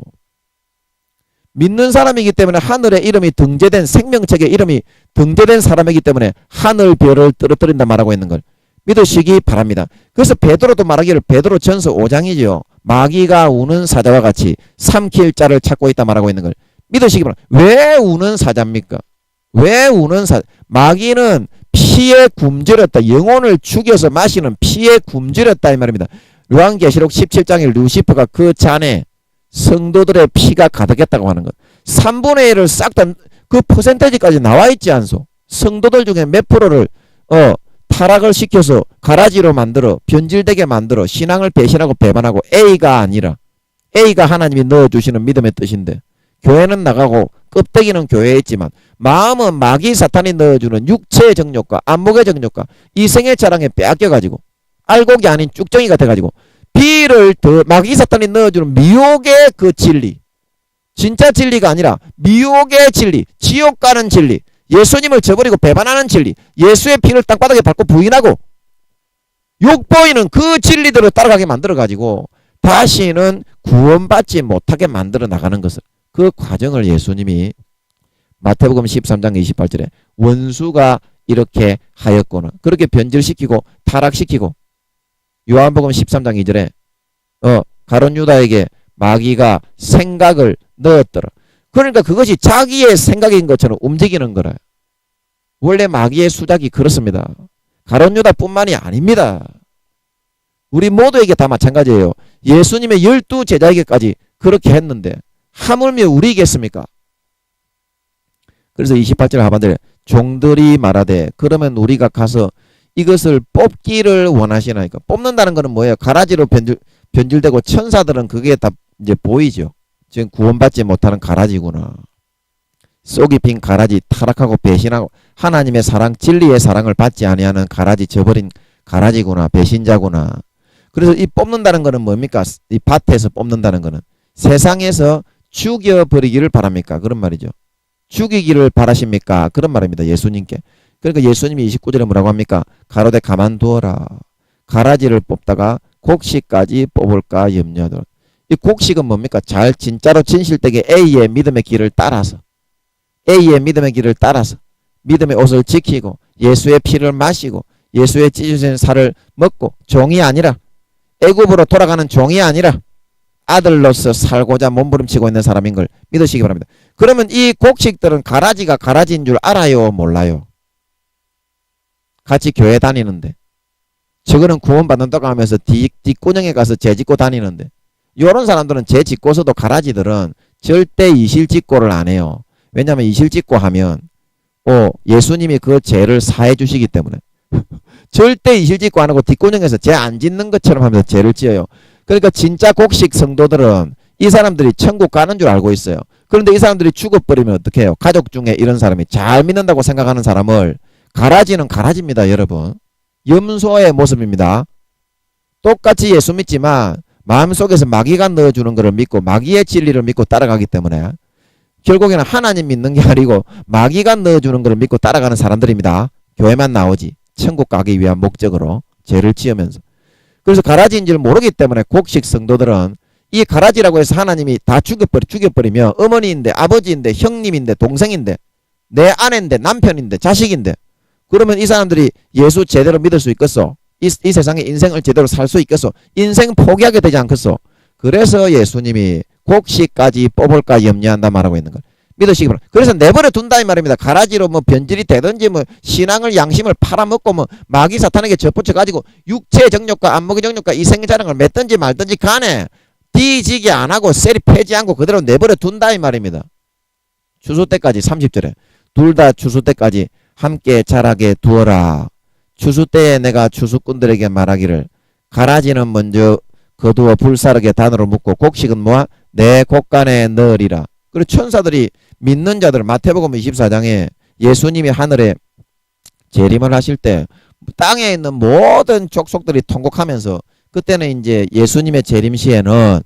믿는 사람이기 때문에 하늘의 이름이 등재된 생명책의 이름이 등재된 사람이기 때문에 하늘 별을 떨어뜨린다 말하고 있는 걸 믿으시기 바랍니다. 그래서 베드로도 말하기를 베드로 전서 5장이죠. 마귀가 우는 사자와 같이 삼킬 자를 찾고 있다 말하고 있는 걸 믿으시기 바랍니다. 왜 우는 사자입니까? 왜 우는 사자? 마귀는 피에 굶주렸다. 영혼을 죽여서 마시는 피에 굶주렸다 이 말입니다. 요한계시록 17장에 루시퍼가 그 잔에 성도들의 피가 가득했다고 하는 것. 3분의 1을 싹 다 그 퍼센테이지까지 나와 있지 않소? 성도들 중에 몇 프로를 타락을 시켜서 가라지로 만들어 변질되게 만들어 신앙을 배신하고 배반하고 A가 아니라 A가 하나님이 넣어주시는 믿음의 뜻인데 교회는 나가고 껍데기는 교회에 있지만 마음은 마귀 사탄이 넣어주는 육체의 정욕과 안목의 정욕과 이생의 자랑에 빼앗겨가지고 알곡이 아닌 쭉정이가 돼가지고 비를 더 마귀 사탄이 넣어주는 미혹의 그 진리, 진짜 진리가 아니라 미혹의 진리, 지옥 가는 진리, 예수님을 저버리고 배반하는 진리, 예수의 피를 땅바닥에 밟고 부인하고 욕보이는 그 진리들을 따라가게 만들어가지고 다시는 구원받지 못하게 만들어 나가는 것을, 그 과정을 예수님이 마태복음 13장 28절에 원수가 이렇게 하였거늘 그렇게 변질시키고 타락시키고, 요한복음 13장 2절에 가룟 유다에게 마귀가 생각을 넣었더라. 그러니까 그것이 자기의 생각인 것처럼 움직이는 거라. 원래 마귀의 수작이 그렇습니다. 가룟 유다뿐만이 아닙니다. 우리 모두에게 다 마찬가지예요. 예수님의 12제자에게까지 그렇게 했는데 하물며 우리겠습니까? 그래서 28절 하반절에 종들이 말하되 그러면 우리가 가서 이것을 뽑기를 원하시나이까. 뽑는다는 것은 뭐예요? 가라지로 변질되고 천사들은 그게 다 이제 보이죠. 지금 구원받지 못하는 가라지구나. 속이 빈 가라지, 타락하고 배신하고 하나님의 사랑, 진리의 사랑을 받지 아니하는 가라지, 저버린 가라지구나, 배신자구나. 그래서 이 뽑는다는 것은 뭡니까? 이 밭에서 뽑는다는 것은 세상에서 죽여버리기를 바랍니까? 그런 말이죠. 죽이기를 바라십니까? 그런 말입니다. 예수님께. 그러니까 예수님이 29절에 뭐라고 합니까? 가로되 가만두어라. 가라지를 뽑다가 곡식까지 뽑을까 염려하더라. 이 곡식은 뭡니까? 잘 진짜로 진실되게 A의 믿음의 길을 따라서, A의 믿음의 길을 따라서 믿음의 옷을 지키고 예수의 피를 마시고 예수의 찢어진 살을 먹고 종이 아니라 애굽으로 돌아가는 종이 아니라 아들로서 살고자 몸부림치고 있는 사람인 걸 믿으시기 바랍니다. 그러면 이 곡식들은 가라지가 가라지인 줄 알아요? 몰라요? 같이 교회 다니는데 저거는 구원받는다고 하면서 뒷구녕에 가서 재 짓고 다니는데 요런 사람들은 재 짓고서도 가라지들은 절대 이실직고를 안 해요. 왜냐하면 이실직고 하면 예수님이 그 죄를 사해 주시기 때문에 절대 이실직고 안 하고 뒷구녕에서 죄 안 짓는 것처럼 하면서 죄를 지어요. 그러니까 진짜 곡식 성도들은 이 사람들이 천국 가는 줄 알고 있어요. 그런데 이 사람들이 죽어버리면 어떻게 해요? 가족 중에 이런 사람이 잘 믿는다고 생각하는 사람을 가라지는 가라지입니다. 여러분. 염소의 모습입니다. 똑같이 예수 믿지만 마음속에서 마귀가 넣어주는 것을 믿고 마귀의 진리를 믿고 따라가기 때문에 결국에는 하나님 믿는 게 아니고 마귀가 넣어주는 것을 믿고 따라가는 사람들입니다. 교회만 나오지 천국 가기 위한 목적으로 죄를 지으면서. 그래서 가라지인 줄 모르기 때문에 곡식 성도들은 이 가라지라고 해서 하나님이 다 죽여버리면 어머니인데 아버지인데 형님인데 동생인데 내 아내인데 남편인데 자식인데 그러면 이 사람들이 예수 제대로 믿을 수 있겠어? 이 세상에 인생을 제대로 살 수 있겠어? 인생 포기하게 되지 않겠어? 그래서 예수님이 곡식까지 뽑을까 염려한다 말하고 있는 걸 믿으시기 바랍니다. 그래서 내버려 둔다 이 말입니다. 가라지로 뭐 변질이 되든지 뭐 신앙을 양심을 팔아먹고 뭐 마귀 사탄에게 접붙여 가지고 육체 정욕과 안목의 정욕과 이생자랑을 맺든지 말든지 간에 뒤지게 안 하고 세리 패지 않고 그대로 내버려 둔다 이 말입니다. 추수 때까지 30절에 둘 다 추수 때까지 함께 자라게 두어라. 추수 때에 내가 추수꾼들에게 말하기를 가라지는 먼저 거두어 불사르게 단으로 묶고 곡식은 모아 내 곡간에 넣으리라. 그리고 천사들이 믿는 자들 마태복음 24장에 예수님이 하늘에 재림을 하실 때 땅에 있는 모든 족속들이 통곡하면서 그때는 이제 예수님의 재림 시에는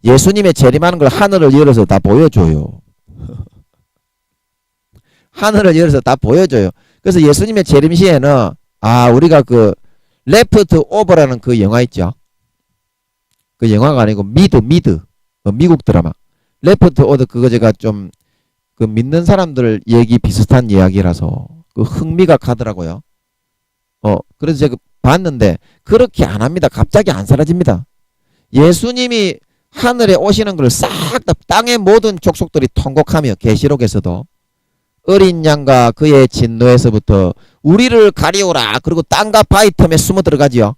예수님의 재림하는 걸 하늘을 열어서 다 보여줘요. 하늘을 열어서 다 보여줘요. 그래서 예수님의 재림 시에는 우리가 그 레프트 오버라는 그 영화 있죠. 그 영화가 아니고 미드 미국 드라마 레프트 오버 그거 제가 좀 그 믿는 사람들 얘기 비슷한 이야기라서 그 흥미가 가더라고요. 그래서 제가 봤는데 그렇게 안 합니다. 갑자기 안 사라집니다. 예수님이 하늘에 오시는 걸 싹 다 땅의 모든 족속들이 통곡하며 계시록에서도 어린 양과 그의 진노에서부터 우리를 가리오라. 그리고 땅과 바위 틈에 숨어 들어가지요.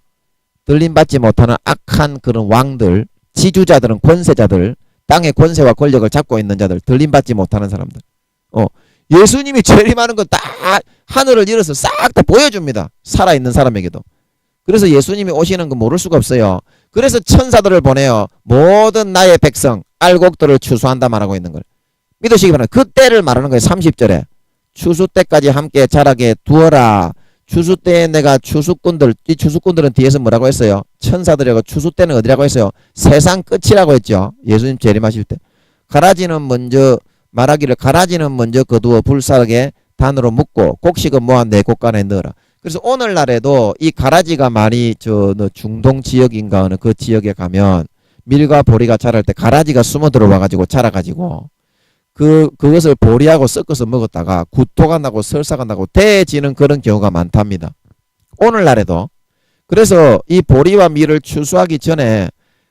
들림받지 못하는 악한 그런 왕들, 지주자들은 권세자들, 땅의 권세와 권력을 잡고 있는 자들, 들림받지 못하는 사람들. 예수님이 재림하는 건 다 하늘을 열어서 싹 다 보여줍니다. 살아있는 사람에게도. 그래서 예수님이 오시는 거 모를 수가 없어요. 그래서 천사들을 보내요. 모든 나의 백성, 알곡들을 추수한다 말하고 있는 걸. 믿으시기 바랍니다. 그 때를 말하는 거예요. 30절에. 추수 때까지 함께 자라게 두어라. 추수 때에 내가 추수꾼들, 이 추수꾼들은 뒤에서 뭐라고 했어요? 천사들이라고. 추수 때는 어디라고 했어요? 세상 끝이라고 했죠. 예수님 재림하실 때. 가라지는 먼저 말하기를 가라지는 먼저 거두어 불사르게 단으로 묶고 곡식은 모아 내 곡간에 넣어라. 그래서 오늘날에도 이 가라지가 많이 중동 지역인가 어느 그 지역에 가면 밀과 보리가 자랄 때 가라지가 숨어 들어와 가지고 자라가지고 그것을 보리하고 섞어서 먹었다가 구토가 나고 설사가 나고 대지는 그런 경우가 많답니다. 오늘날에도. 그래서 이 보리와 밀을 추수하기 전에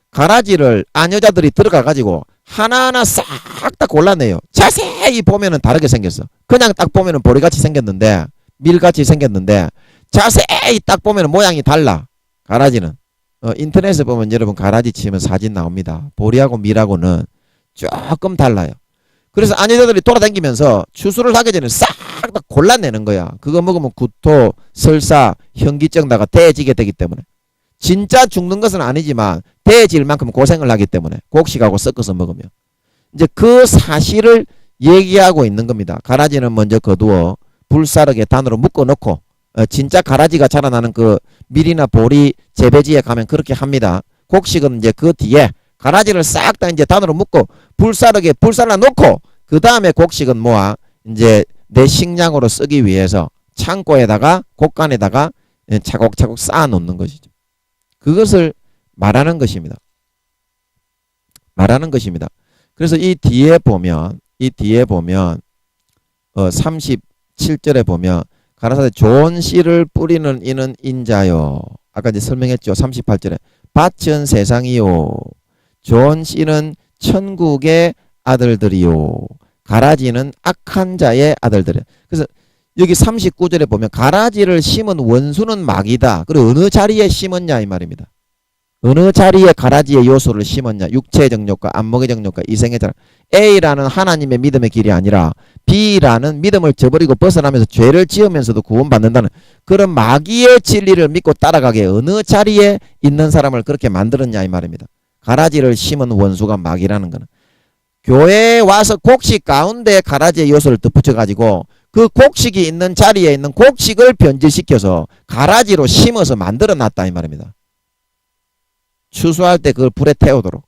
가라지를 아녀자들이 들어가 가지고 하나하나 싹 다 골라내요. 자세히 보면은 다르게 생겼어. 그냥 딱 보면은 보리같이 생겼는데 밀같이 생겼는데 자세히 딱 보면은 모양이 달라. 가라지는. 인터넷에 보면 여러분 가라지 치면 사진 나옵니다. 보리하고 밀하고는 조금 달라요. 그래서 아내들이 돌아다니면서 추수를 하기 전에 싹 다 골라내는 거야. 그거 먹으면 구토, 설사, 현기증 나가 대지게 되기 때문에. 진짜 죽는 것은 아니지만 대질 만큼 고생을 하기 때문에 곡식하고 섞어서 먹으면. 이제 그 사실을 얘기하고 있는 겁니다. 가라지는 먼저 거두어 불사르게 단으로 묶어놓고 진짜 가라지가 자라나는 그 밀이나 보리 재배지에 가면 그렇게 합니다. 곡식은 이제 그 뒤에 가라지를 싹 다 이제 단으로 묶고 불살라 놓고 그 다음에 곡식은 모아 이제 내 식량으로 쓰기 위해서 창고에다가 곡간에다가 차곡차곡 쌓아 놓는 것이죠. 그것을 말하는 것입니다. 그래서 이 뒤에 보면 37절에 보면 가라사대 좋은 씨를 뿌리는 이는 인자요. 아까 이제 설명했죠. 38절에 밭은 세상이요 좋은 씨는 천국의 아들들이요. 가라지는 악한 자의 아들들이요. 그래서 여기 39절에 보면 가라지를 심은 원수는 마귀다. 그리고 어느 자리에 심었냐 이 말입니다. 어느 자리에 가라지의 요소를 심었냐. 육체의 정욕과 안목의 정욕과 이생의 자랑. A라는 하나님의 믿음의 길이 아니라 B라는 믿음을 저버리고 벗어나면서 죄를 지으면서도 구원받는다는 그런 마귀의 진리를 믿고 따라가게 어느 자리에 있는 사람을 그렇게 만들었냐 이 말입니다. 가라지를 심은 원수가 마귀라는 거는 교회에 와서 곡식 가운데 가라지의 요소를 덧붙여가지고 그 곡식이 있는 자리에 있는 곡식을 변질시켜서 가라지로 심어서 만들어놨다 이 말입니다. 추수할 때 그걸 불에 태우도록.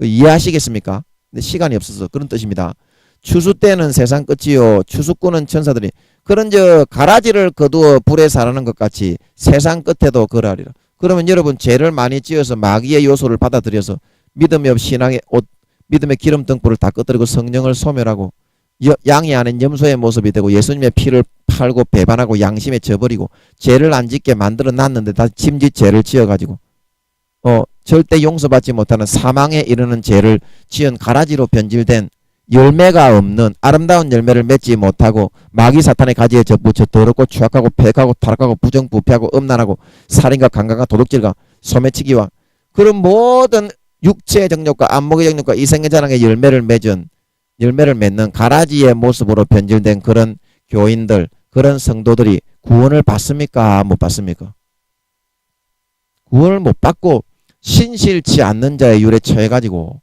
이해하시겠습니까? 근데 시간이 없어서 그런 뜻입니다. 추수 때는 세상 끝이요 추수꾼은 천사들이 그런 가라지를 거두어 불에 사르는 것 같이 세상 끝에도 그러하리라. 그러면 여러분 죄를 많이 지어서 마귀의 요소를 받아들여서 믿음이 없이 신앙의 옷 믿음의 기름 등불을 다 꺼뜨리고 성령을 소멸하고 양이 아닌 염소의 모습이 되고 예수님의 피를 팔고 배반하고 양심에 져버리고 죄를 안 짓게 만들어 놨는데 다 짐짓 죄를 지어가지고 절대 용서받지 못하는 사망에 이르는 죄를 지은 가라지로 변질된 열매가 없는 아름다운 열매를 맺지 못하고 마귀 사탄의 가지에 접붙여 더럽고 추악하고 폐하고 타락하고 부정부패하고 음란하고 살인과 강간과 도둑질과 소매치기와 그런 모든 육체의 정욕과 안목의 정욕과 이생의 자랑의 열매를 맺는 가라지의 모습으로 변질된 그런 교인들 그런 성도들이 구원을 받습니까? 못 받습니까? 구원을 못 받고 신실치 않는 자의 율에 처해가지고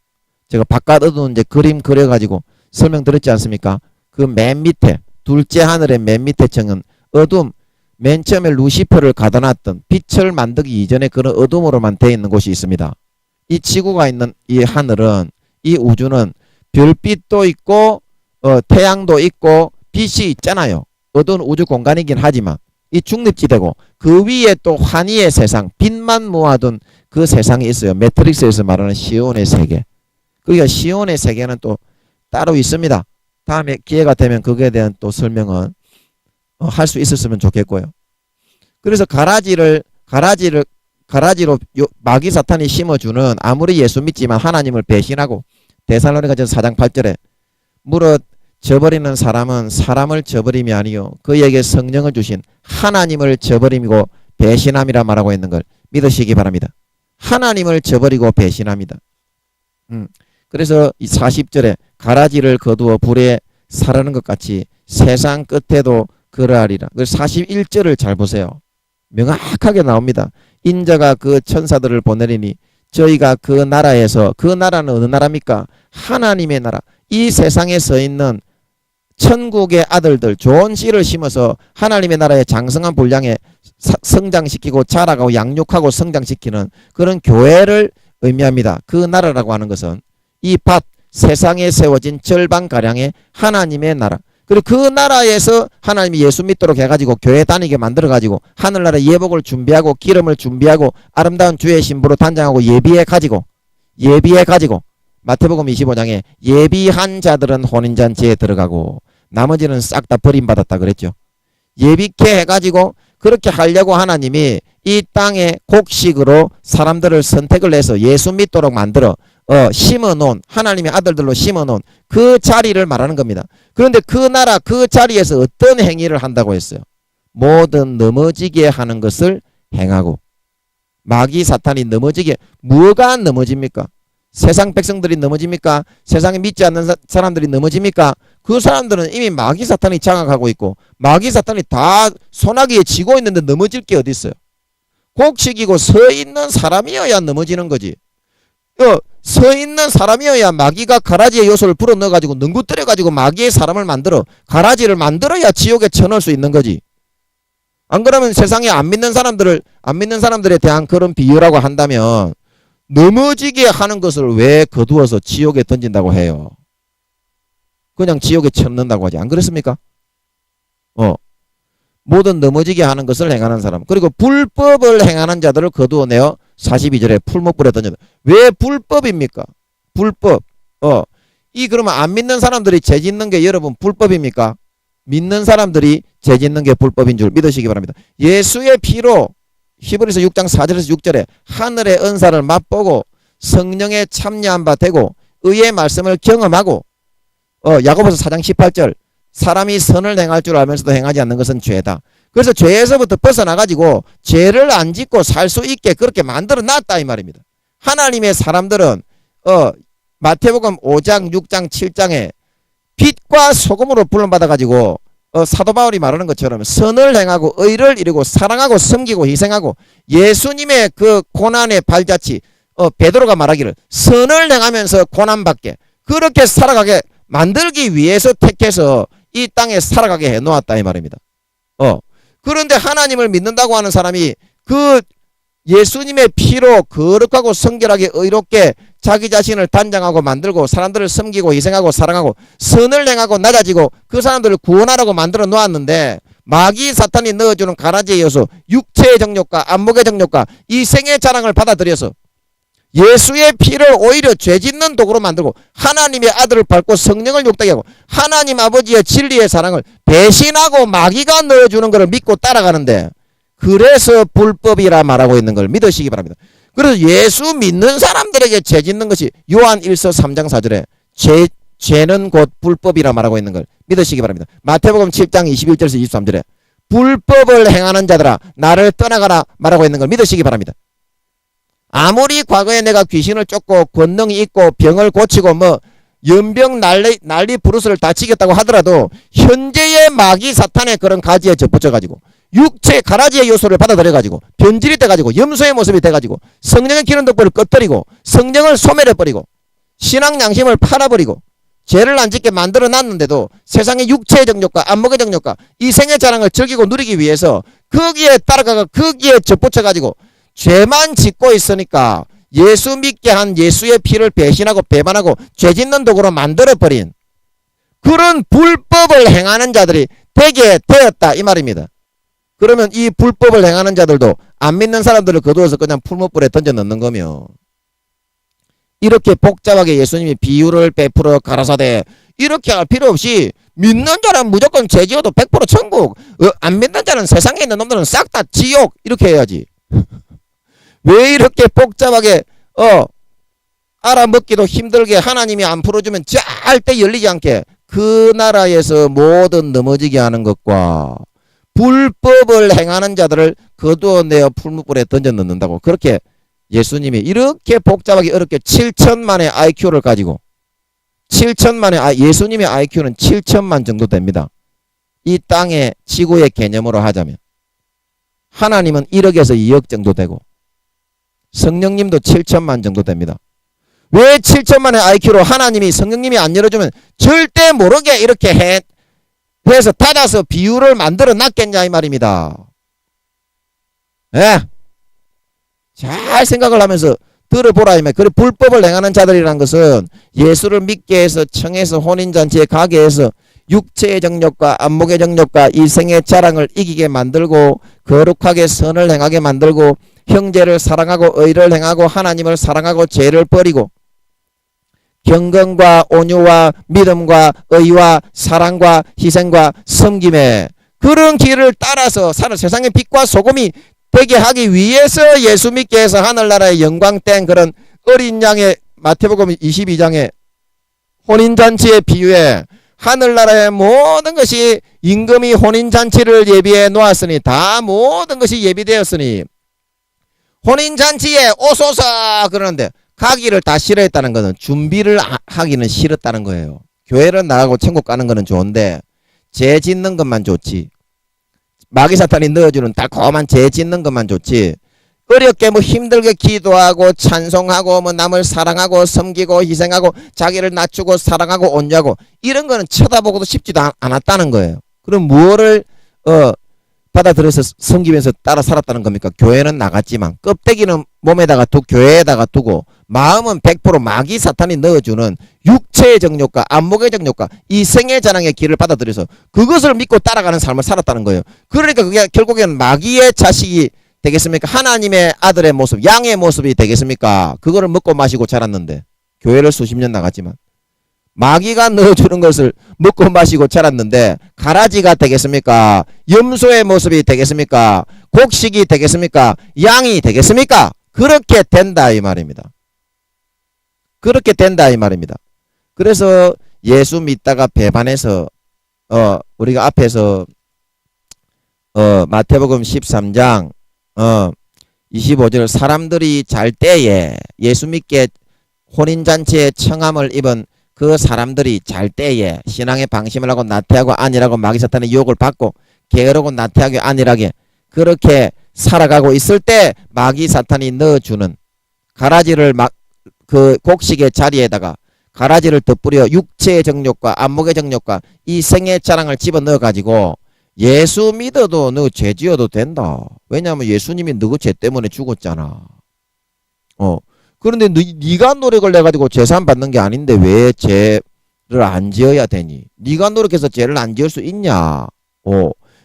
제가 바깥 어두운 이제 그림 그려가지고 설명드렸지 않습니까? 그 맨 밑에 둘째 하늘의 맨 밑에 층은 어둠 맨 처음에 루시퍼를 가둬놨던 빛을 만들기 이전에 그런 어둠으로만 되어 있는 곳이 있습니다. 이 지구가 있는 이 하늘은 이 우주는 별빛도 있고 태양도 있고 빛이 있잖아요. 어두운 우주 공간이긴 하지만 이 중립지대고 그 위에 또 환희의 세상 빛만 모아둔 그 세상이 있어요. 매트릭스에서 말하는 시온의 세계. 그러니까 시온의 세계는 또 따로 있습니다. 다음에 기회가 되면 그거에 대한 또 설명은 할 수 있었으면 좋겠고요. 그래서 가라지로 마귀 사탄이 심어주는 아무리 예수 믿지만 하나님을 배신하고 데살로니가전서 4장 8절에 무릇 저버리는 사람은 사람을 저버림이 아니요 그에게 성령을 주신 하나님을 저버림이고 배신함이라 말하고 있는 걸 믿으시기 바랍니다. 하나님을 저버리고 배신합니다. 그래서 이 40절에 가라지를 거두어 불에 사르는 것 같이 세상 끝에도 그러하리라. 41절을 잘 보세요. 명확하게 나옵니다. 인자가 그 천사들을 보내리니 저희가 그 나라에서 그 나라는 어느 나라입니까? 하나님의 나라. 이 세상에 서 있는 천국의 아들들 좋은 씨를 심어서 하나님의 나라의 장성한 분량에 성장시키고 자라가고 양육하고 성장시키는 그런 교회를 의미합니다. 그 나라라고 하는 것은 이 밭 세상에 세워진 절반가량의 하나님의 나라. 그리고 그 나라에서 하나님이 예수 믿도록 해가지고 교회 다니게 만들어가지고 하늘나라 예복을 준비하고 기름을 준비하고 아름다운 주의 신부로 단장하고 예비해가지고 마태복음 25장에 예비한 자들은 혼인잔치에 들어가고 나머지는 싹 다 버림받았다 그랬죠. 예비케 해가지고 그렇게 하려고 하나님이 이 땅에 곡식으로 사람들을 선택을 해서 예수 믿도록 만들어 심어놓은 하나님의 아들들로 심어놓은 그 자리를 말하는 겁니다. 그런데 그 나라 그 자리에서 어떤 행위를 한다고 했어요? 모든 넘어지게 하는 것을 행하고 마귀 사탄이 넘어지게 뭐가 넘어집니까? 세상 백성들이 넘어집니까? 세상에 믿지 않는 사람들이 넘어집니까? 그 사람들은 이미 마귀 사탄이 장악하고 있고 마귀 사탄이 다 소나기에 지고 있는데 넘어질 게 어디 있어요? 곡식이고 서 있는 사람이어야 넘어지는 거지. 서 있는 사람이어야 마귀가 가라지의 요소를 불어넣어가지고 능구뜨려가지고 마귀의 사람을 만들어 가라지를 만들어야 지옥에 쳐넣을 수 있는 거지. 안 그러면 세상에 안 믿는 사람들에 대한 그런 비유라고 한다면 넘어지게 하는 것을 왜 거두어서 지옥에 던진다고 해요? 그냥 지옥에 쳐넣는다고 하지. 안 그렇습니까? 모든 넘어지게 하는 것을 행하는 사람. 그리고 불법을 행하는 자들을 거두어내어 42절에 풀목불에 던진다. 왜 불법입니까? 불법. 그러면 안 믿는 사람들이 죄 짓는 게 여러분 불법입니까? 믿는 사람들이 죄 짓는 게 불법인 줄 믿으시기 바랍니다. 예수의 피로 히브리서 6장 4절에서 6절에 하늘의 은사를 맛보고 성령에 참여한 바 되고 의의 말씀을 경험하고 야고보서 4장 18절 사람이 선을 행할 줄 알면서도 행하지 않는 것은 죄다. 그래서 죄에서부터 벗어나가지고 죄를 안 짓고 살 수 있게 그렇게 만들어 놨다 이 말입니다. 하나님의 사람들은 마태복음 5장 6장 7장에 빛과 소금으로 불론받아가지고 사도 바울이 말하는 것처럼 선을 행하고 의를 이루고 사랑하고 섬기고 희생하고 예수님의 그 고난의 발자취 베드로가 말하기를 선을 행하면서 고난받게 그렇게 살아가게 만들기 위해서 택해서 이 땅에 살아가게 해놓았다 이 말입니다. 그런데 하나님을 믿는다고 하는 사람이 그 예수님의 피로 거룩하고 성결하게 의롭게 자기 자신을 단장하고 만들고 사람들을 섬기고 희생하고 사랑하고 선을 행하고 낮아지고 그 사람들을 구원하라고 만들어 놓았는데 마귀 사탄이 넣어주는 가라지의 요소 육체의 정욕과 안목의 정욕과 이 생의 자랑을 받아들여서 예수의 피를 오히려 죄짓는 도구로 만들고 하나님의 아들을 밟고 성령을 욕되게 하고 하나님 아버지의 진리의 사랑을 배신하고 마귀가 넣어주는 것을 믿고 따라가는데 그래서 불법이라 말하고 있는 걸 믿으시기 바랍니다. 그래서 예수 믿는 사람들에게 죄짓는 것이 요한 1서 3장 4절에 죄는 곧 불법이라 말하고 있는 걸 믿으시기 바랍니다. 마태복음 7장 21절에서 23절에 불법을 행하는 자들아 나를 떠나가라 말하고 있는 걸 믿으시기 바랍니다. 아무리 과거에 내가 귀신을 쫓고 권능이 있고 병을 고치고 연병 난리 부르스를 다치겠다고 하더라도 현재의 마귀 사탄의 그런 가지에 접붙여가지고 육체 가라지의 요소를 받아들여가지고 변질이 돼가지고 염소의 모습이 돼가지고 성령의 기름 덕분을 꺼뜨리고 성령을 소멸해버리고 신앙 양심을 팔아버리고 죄를 안 짓게 만들어 놨는데도 세상의 육체의 정욕과 안목의 정욕과 이 생의 자랑을 즐기고 누리기 위해서 거기에 따라가가 거기에 접붙여가지고 죄만 짓고 있으니까 예수 믿게 한 예수의 피를 배신하고 배반하고 죄 짓는 도구로 만들어버린 그런 불법을 행하는 자들이 되게 되었다 이 말입니다. 그러면 이 불법을 행하는 자들도 안 믿는 사람들을 거두어서 그냥 풀무불에 던져 넣는 거며 이렇게 복잡하게 예수님이 비유를 베풀어 가라사대 이렇게 할 필요 없이 믿는 자는 무조건 죄 지어도 100% 천국 안 믿는 자는 세상에 있는 놈들은 싹 다 지옥 이렇게 해야지. 왜 이렇게 복잡하게 알아먹기도 힘들게 하나님이 안 풀어주면 절대 열리지 않게 그 나라에서 모든 넘어지게 하는 것과 불법을 행하는 자들을 거두어내어 풀무불에 던져 넣는다고 그렇게 예수님이 이렇게 복잡하게 어렵게 7천만의 IQ를 가지고 예수님의 IQ는 7천만 정도 됩니다. 이 땅의 지구의 개념으로 하자면 하나님은 1억에서 2억 정도 되고 성령님도 7천만 정도 됩니다. 왜 7천만의 IQ로 하나님이 성령님이 안 열어주면 절대 모르게 이렇게 해서 닫아서 비유를 만들어 놨겠냐 이 말입니다. 예. 잘 생각을 하면서 들어보라 이말. 그래 불법을 행하는 자들이란 것은 예수를 믿게 해서 청해서 혼인잔치에 가게 해서 육체의 정욕과 안목의 정욕과 이 생의 자랑을 이기게 만들고 거룩하게 선을 행하게 만들고 형제를 사랑하고 의를 행하고 하나님을 사랑하고 죄를 버리고 경건과 온유와 믿음과 의와 사랑과 희생과 섬김에 그런 길을 따라서 사는 세상의 빛과 소금이 되게 하기 위해서 예수 믿게 해서 하늘나라의 영광된 그런 어린 양의 마태복음 22장의 혼인잔치의 비유에 하늘나라의 모든 것이 임금이 혼인잔치를 예비해 놓았으니 다 모든 것이 예비되었으니 혼인잔치에 오소서 그러는데 가기를 다 싫어했다는 것은 준비를 하기는 싫었다는 거예요. 교회를 나가고 천국 가는 거는 좋은데 죄 짓는 것만 좋지. 마귀 사탄이 넣어주는 달콤한 죄 짓는 것만 좋지. 어렵게 힘들게 기도하고 찬송하고 남을 사랑하고 섬기고 희생하고 자기를 낮추고 사랑하고 온유하고 이런 거는 쳐다보고도 싶지도 않았다는 거예요. 그럼 무엇을 받아들여서 섬기면서 따라 살았다는 겁니까? 교회는 나갔지만 껍데기는 몸에다가 교회에다가 두고 마음은 100% 마귀 사탄이 넣어주는 육체의 정욕과 안목의 정욕과 이 생의 자랑의 길을 받아들여서 그것을 믿고 따라가는 삶을 살았다는 거예요. 그러니까 그게 결국에는 마귀의 자식이 되겠습니까? 하나님의 아들의 모습, 양의 모습이 되겠습니까? 그거를 먹고 마시고 자랐는데 교회를 수십 년 나갔지만 마귀가 넣어주는 것을 먹고 마시고 자랐는데 가라지가 되겠습니까? 염소의 모습이 되겠습니까? 곡식이 되겠습니까? 양이 되겠습니까? 그렇게 된다 이 말입니다. 그렇게 된다 이 말입니다. 그래서 예수 믿다가 배반해서 우리가 앞에서 마태복음 13장 25절 사람들이 잘 때에 예수 믿게 혼인잔치에 청함을 입은 그 사람들이 잘 때에 신앙의 방심을 하고 나태하고 안일하고 마귀사탄의 유혹을 받고 게으르고 나태하게 안일하게 그렇게 살아가고 있을 때 마귀사탄이 넣어주는 가라지를 그 곡식의 자리에다가 가라지를 덧뿌려 육체의 정욕과 안목의 정욕과 이 생의 자랑을 집어넣어 가지고 예수 믿어도 너 죄 지어도 된다. 왜냐하면 예수님이 너그 죄 때문에 죽었잖아. 그런데 네가 노력을 내가지고 죄산 받는 게 아닌데 왜 죄를 안 지어야 되니? 네가 노력해서 죄를 안 지을 수 있냐?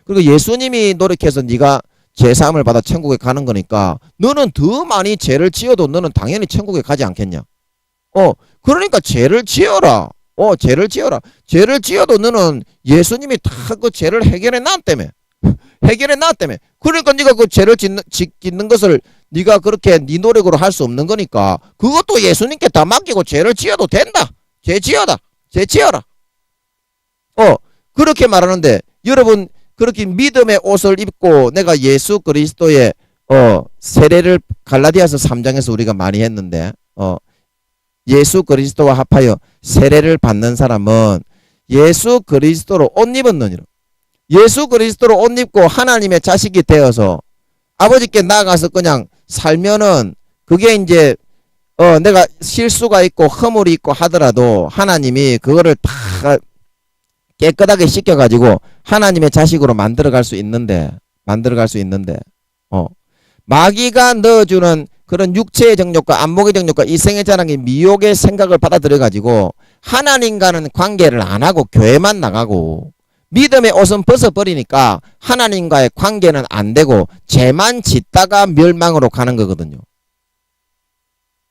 그리고 예수님이 노력해서 네가 죄사함을 받아 천국에 가는 거니까 너는 더 많이 죄를 지어도 너는 당연히 천국에 가지 않겠냐? 그러니까 죄를 지어라. 죄를 지어라. 죄를 지어도 너는 예수님이 다 그 죄를 해결해 놨다며. 해결해 놨다며. 그러니까 네가 그 죄를 짓는 것을 네가 그렇게 네 노력으로 할 수 없는 거니까 그것도 예수님께 다 맡기고 죄를 지어도 된다. 죄 지어라. 죄 지어라. 그렇게 말하는데 여러분 그렇게 믿음의 옷을 입고 내가 예수 그리스도의 세례를 갈라디아서 3장에서 우리가 많이 했는데 예수 그리스도와 합하여 세례를 받는 사람은 예수 그리스도로 옷 입었느니라. 예수 그리스도로 옷 입고 하나님의 자식이 되어서 아버지께 나아가서 그냥 살면은 그게 이제 내가 실수가 있고 허물이 있고 하더라도 하나님이 그거를 다 깨끗하게 씻겨가지고 하나님의 자식으로 만들어갈 수 있는데 마귀가 넣어주는 그런 육체의 정욕과 안목의 정욕과 이생의 자랑의 미혹의 생각을 받아들여가지고 하나님과는 관계를 안 하고 교회만 나가고 믿음의 옷은 벗어버리니까 하나님과의 관계는 안 되고 죄만 짓다가 멸망으로 가는 거거든요.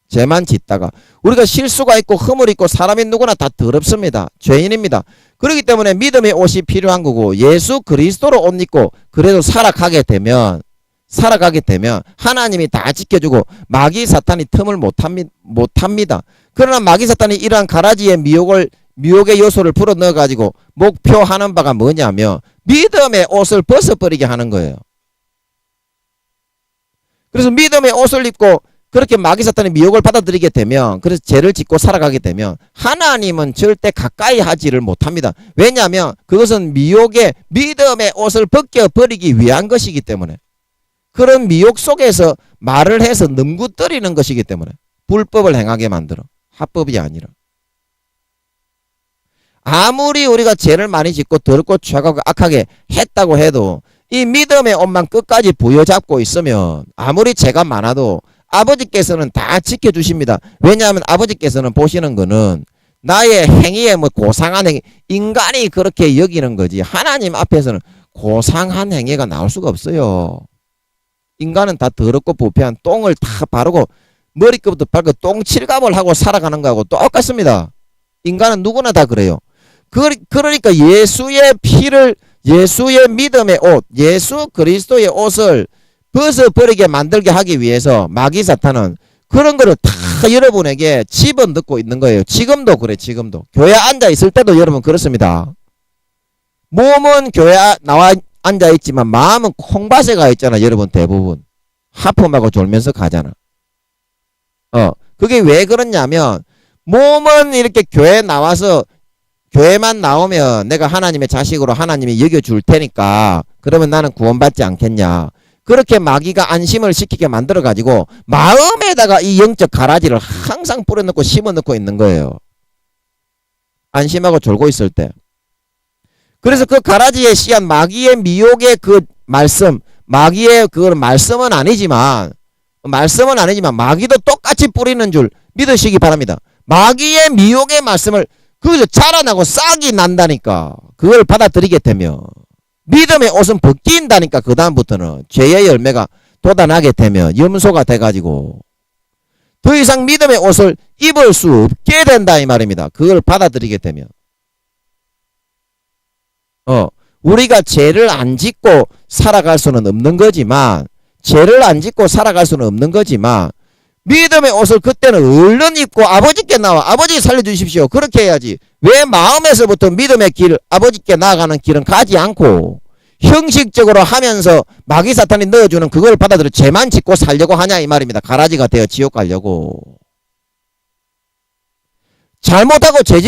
죄만 짓다가 우리가 실수가 있고 허물이 있고 사람이 누구나 다 더럽습니다. 죄인입니다. 그렇기 때문에 믿음의 옷이 필요한 거고 예수 그리스도로 옷 입고 그래도 살아가게 되면 하나님이 다 지켜주고 마귀 사탄이 틈을 못합니다. 그러나 마귀 사탄이 이러한 가라지의 미혹의 요소를 불어넣어 가지고 목표하는 바가 뭐냐면 믿음의 옷을 벗어버리게 하는 거예요. 그래서 믿음의 옷을 입고 그렇게 마귀 사탄의 미혹을 받아들이게 되면 그래서 죄를 짓고 살아가게 되면 하나님은 절대 가까이 하지를 못합니다. 왜냐하면 그것은 미혹의 믿음의 옷을 벗겨버리기 위한 것이기 때문에 그런 미혹 속에서 말을 해서 넘구뜨리는 것이기 때문에 불법을 행하게 만들어. 합법이 아니라. 아무리 우리가 죄를 많이 짓고 더럽고 죄악하고 악하게 했다고 해도 이 믿음의 옷만 끝까지 부여잡고 있으면 아무리 죄가 많아도 아버지께서는 다 지켜주십니다. 왜냐하면 아버지께서는 보시는 거는 나의 행위에 뭐 고상한 행위, 인간이 그렇게 여기는 거지 하나님 앞에서는 고상한 행위가 나올 수가 없어요. 인간은 다 더럽고 부패한 똥을 다 바르고 머리끝부터 발끝 똥칠갑을 하고 살아가는 거하고 똑같습니다. 인간은 누구나 다 그래요. 그러니까 예수의 피를 예수의 믿음의 옷 예수 그리스도의 옷을 벗어버리게 만들게 하기 위해서 마귀 사탄은 그런 거를 다 여러분에게 집어넣고 있는 거예요. 지금도 그래. 지금도 교회 앉아 있을 때도 여러분 그렇습니다. 몸은 교회 나와 앉아있지만 마음은 콩밭에 가 있잖아. 여러분 대부분 하품하고 졸면서 가잖아. 그게 왜 그러냐면 몸은 이렇게 교회 나와서 교회만 나오면 내가 하나님의 자식으로 하나님이 여겨줄 테니까 그러면 나는 구원받지 않겠냐. 그렇게 마귀가 안심을 시키게 만들어가지고 마음에다가 이 영적 가라지를 항상 뿌려놓고 심어놓고 있는 거예요. 안심하고 졸고 있을 때. 그래서 그 가라지에 씨앗 마귀의 미혹의 그 말씀 마귀의 그 말씀은 아니지만 마귀도 똑같이 뿌리는 줄 믿으시기 바랍니다. 마귀의 미혹의 말씀을 그저 자라나고 싹이 난다니까. 그걸 받아들이게 되면 믿음의 옷은 벗긴다니까. 그 다음부터는 죄의 열매가 돋아나게 되면 염소가 돼가지고 더 이상 믿음의 옷을 입을 수 없게 된다 이 말입니다. 그걸 받아들이게 되면 우리가 죄를 안 짓고 살아갈 수는 없는 거지만 믿음의 옷을 그때는 얼른 입고 아버지께 나와 아버지 살려주십시오. 그렇게 해야지. 왜 마음에서부터 믿음의 길, 아버지께 나아가는 길은 가지 않고 형식적으로 하면서 마귀 사탄이 넣어주는 그걸 받아들여 죄만 짓고 살려고 하냐 이 말입니다. 가라지가 되어 지옥 가려고. 잘못하고 죄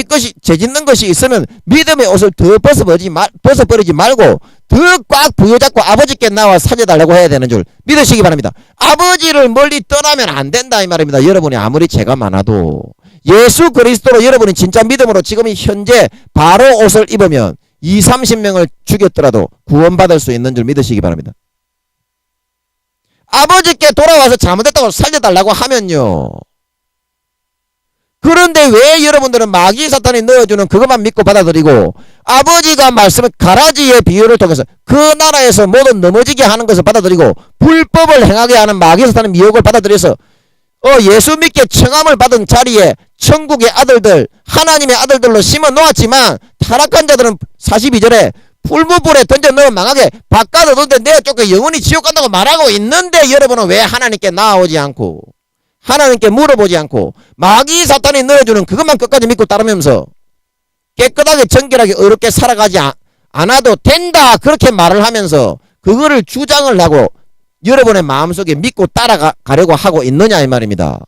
짓는 것이 있으면 믿음의 옷을 더 벗어버리지 말고 더 꽉 부여잡고 아버지께 나와 살려달라고 해야 되는 줄 믿으시기 바랍니다. 아버지를 멀리 떠나면 안 된다 이 말입니다. 여러분이 아무리 죄가 많아도 예수 그리스도로 여러분이 진짜 믿음으로 지금 현재 바로 옷을 입으면 20-30명을 죽였더라도 구원받을 수 있는 줄 믿으시기 바랍니다. 아버지께 돌아와서 잘못했다고 살려달라고 하면요. 그런데 왜 여러분들은 마귀 사탄이 넣어주는 그것만 믿고 받아들이고 아버지가 말씀을 가라지의 비유를 통해서 그 나라에서 모든 넘어지게 하는 것을 받아들이고 불법을 행하게 하는 마귀 사탄의 미혹을 받아들여서 예수 믿게 청함을 받은 자리에 천국의 아들들 하나님의 아들들로 심어 놓았지만 타락한 자들은 42절에 풀무불에 던져 넣어 망하게 바깥에 던져 내어 쫓겨 영원히 지옥 간다고 말하고 있는데 여러분은 왜 하나님께 나아오지 않고 하나님께 물어보지 않고 마귀 사탄이 넣어주는 그것만 끝까지 믿고 따르면서 깨끗하게 정결하게 어렵게 살아가지 않아도 된다 그렇게 말을 하면서 그거를 주장을 하고 여러분의 마음속에 믿고 따라가려고 하고 있느냐 이 말입니다.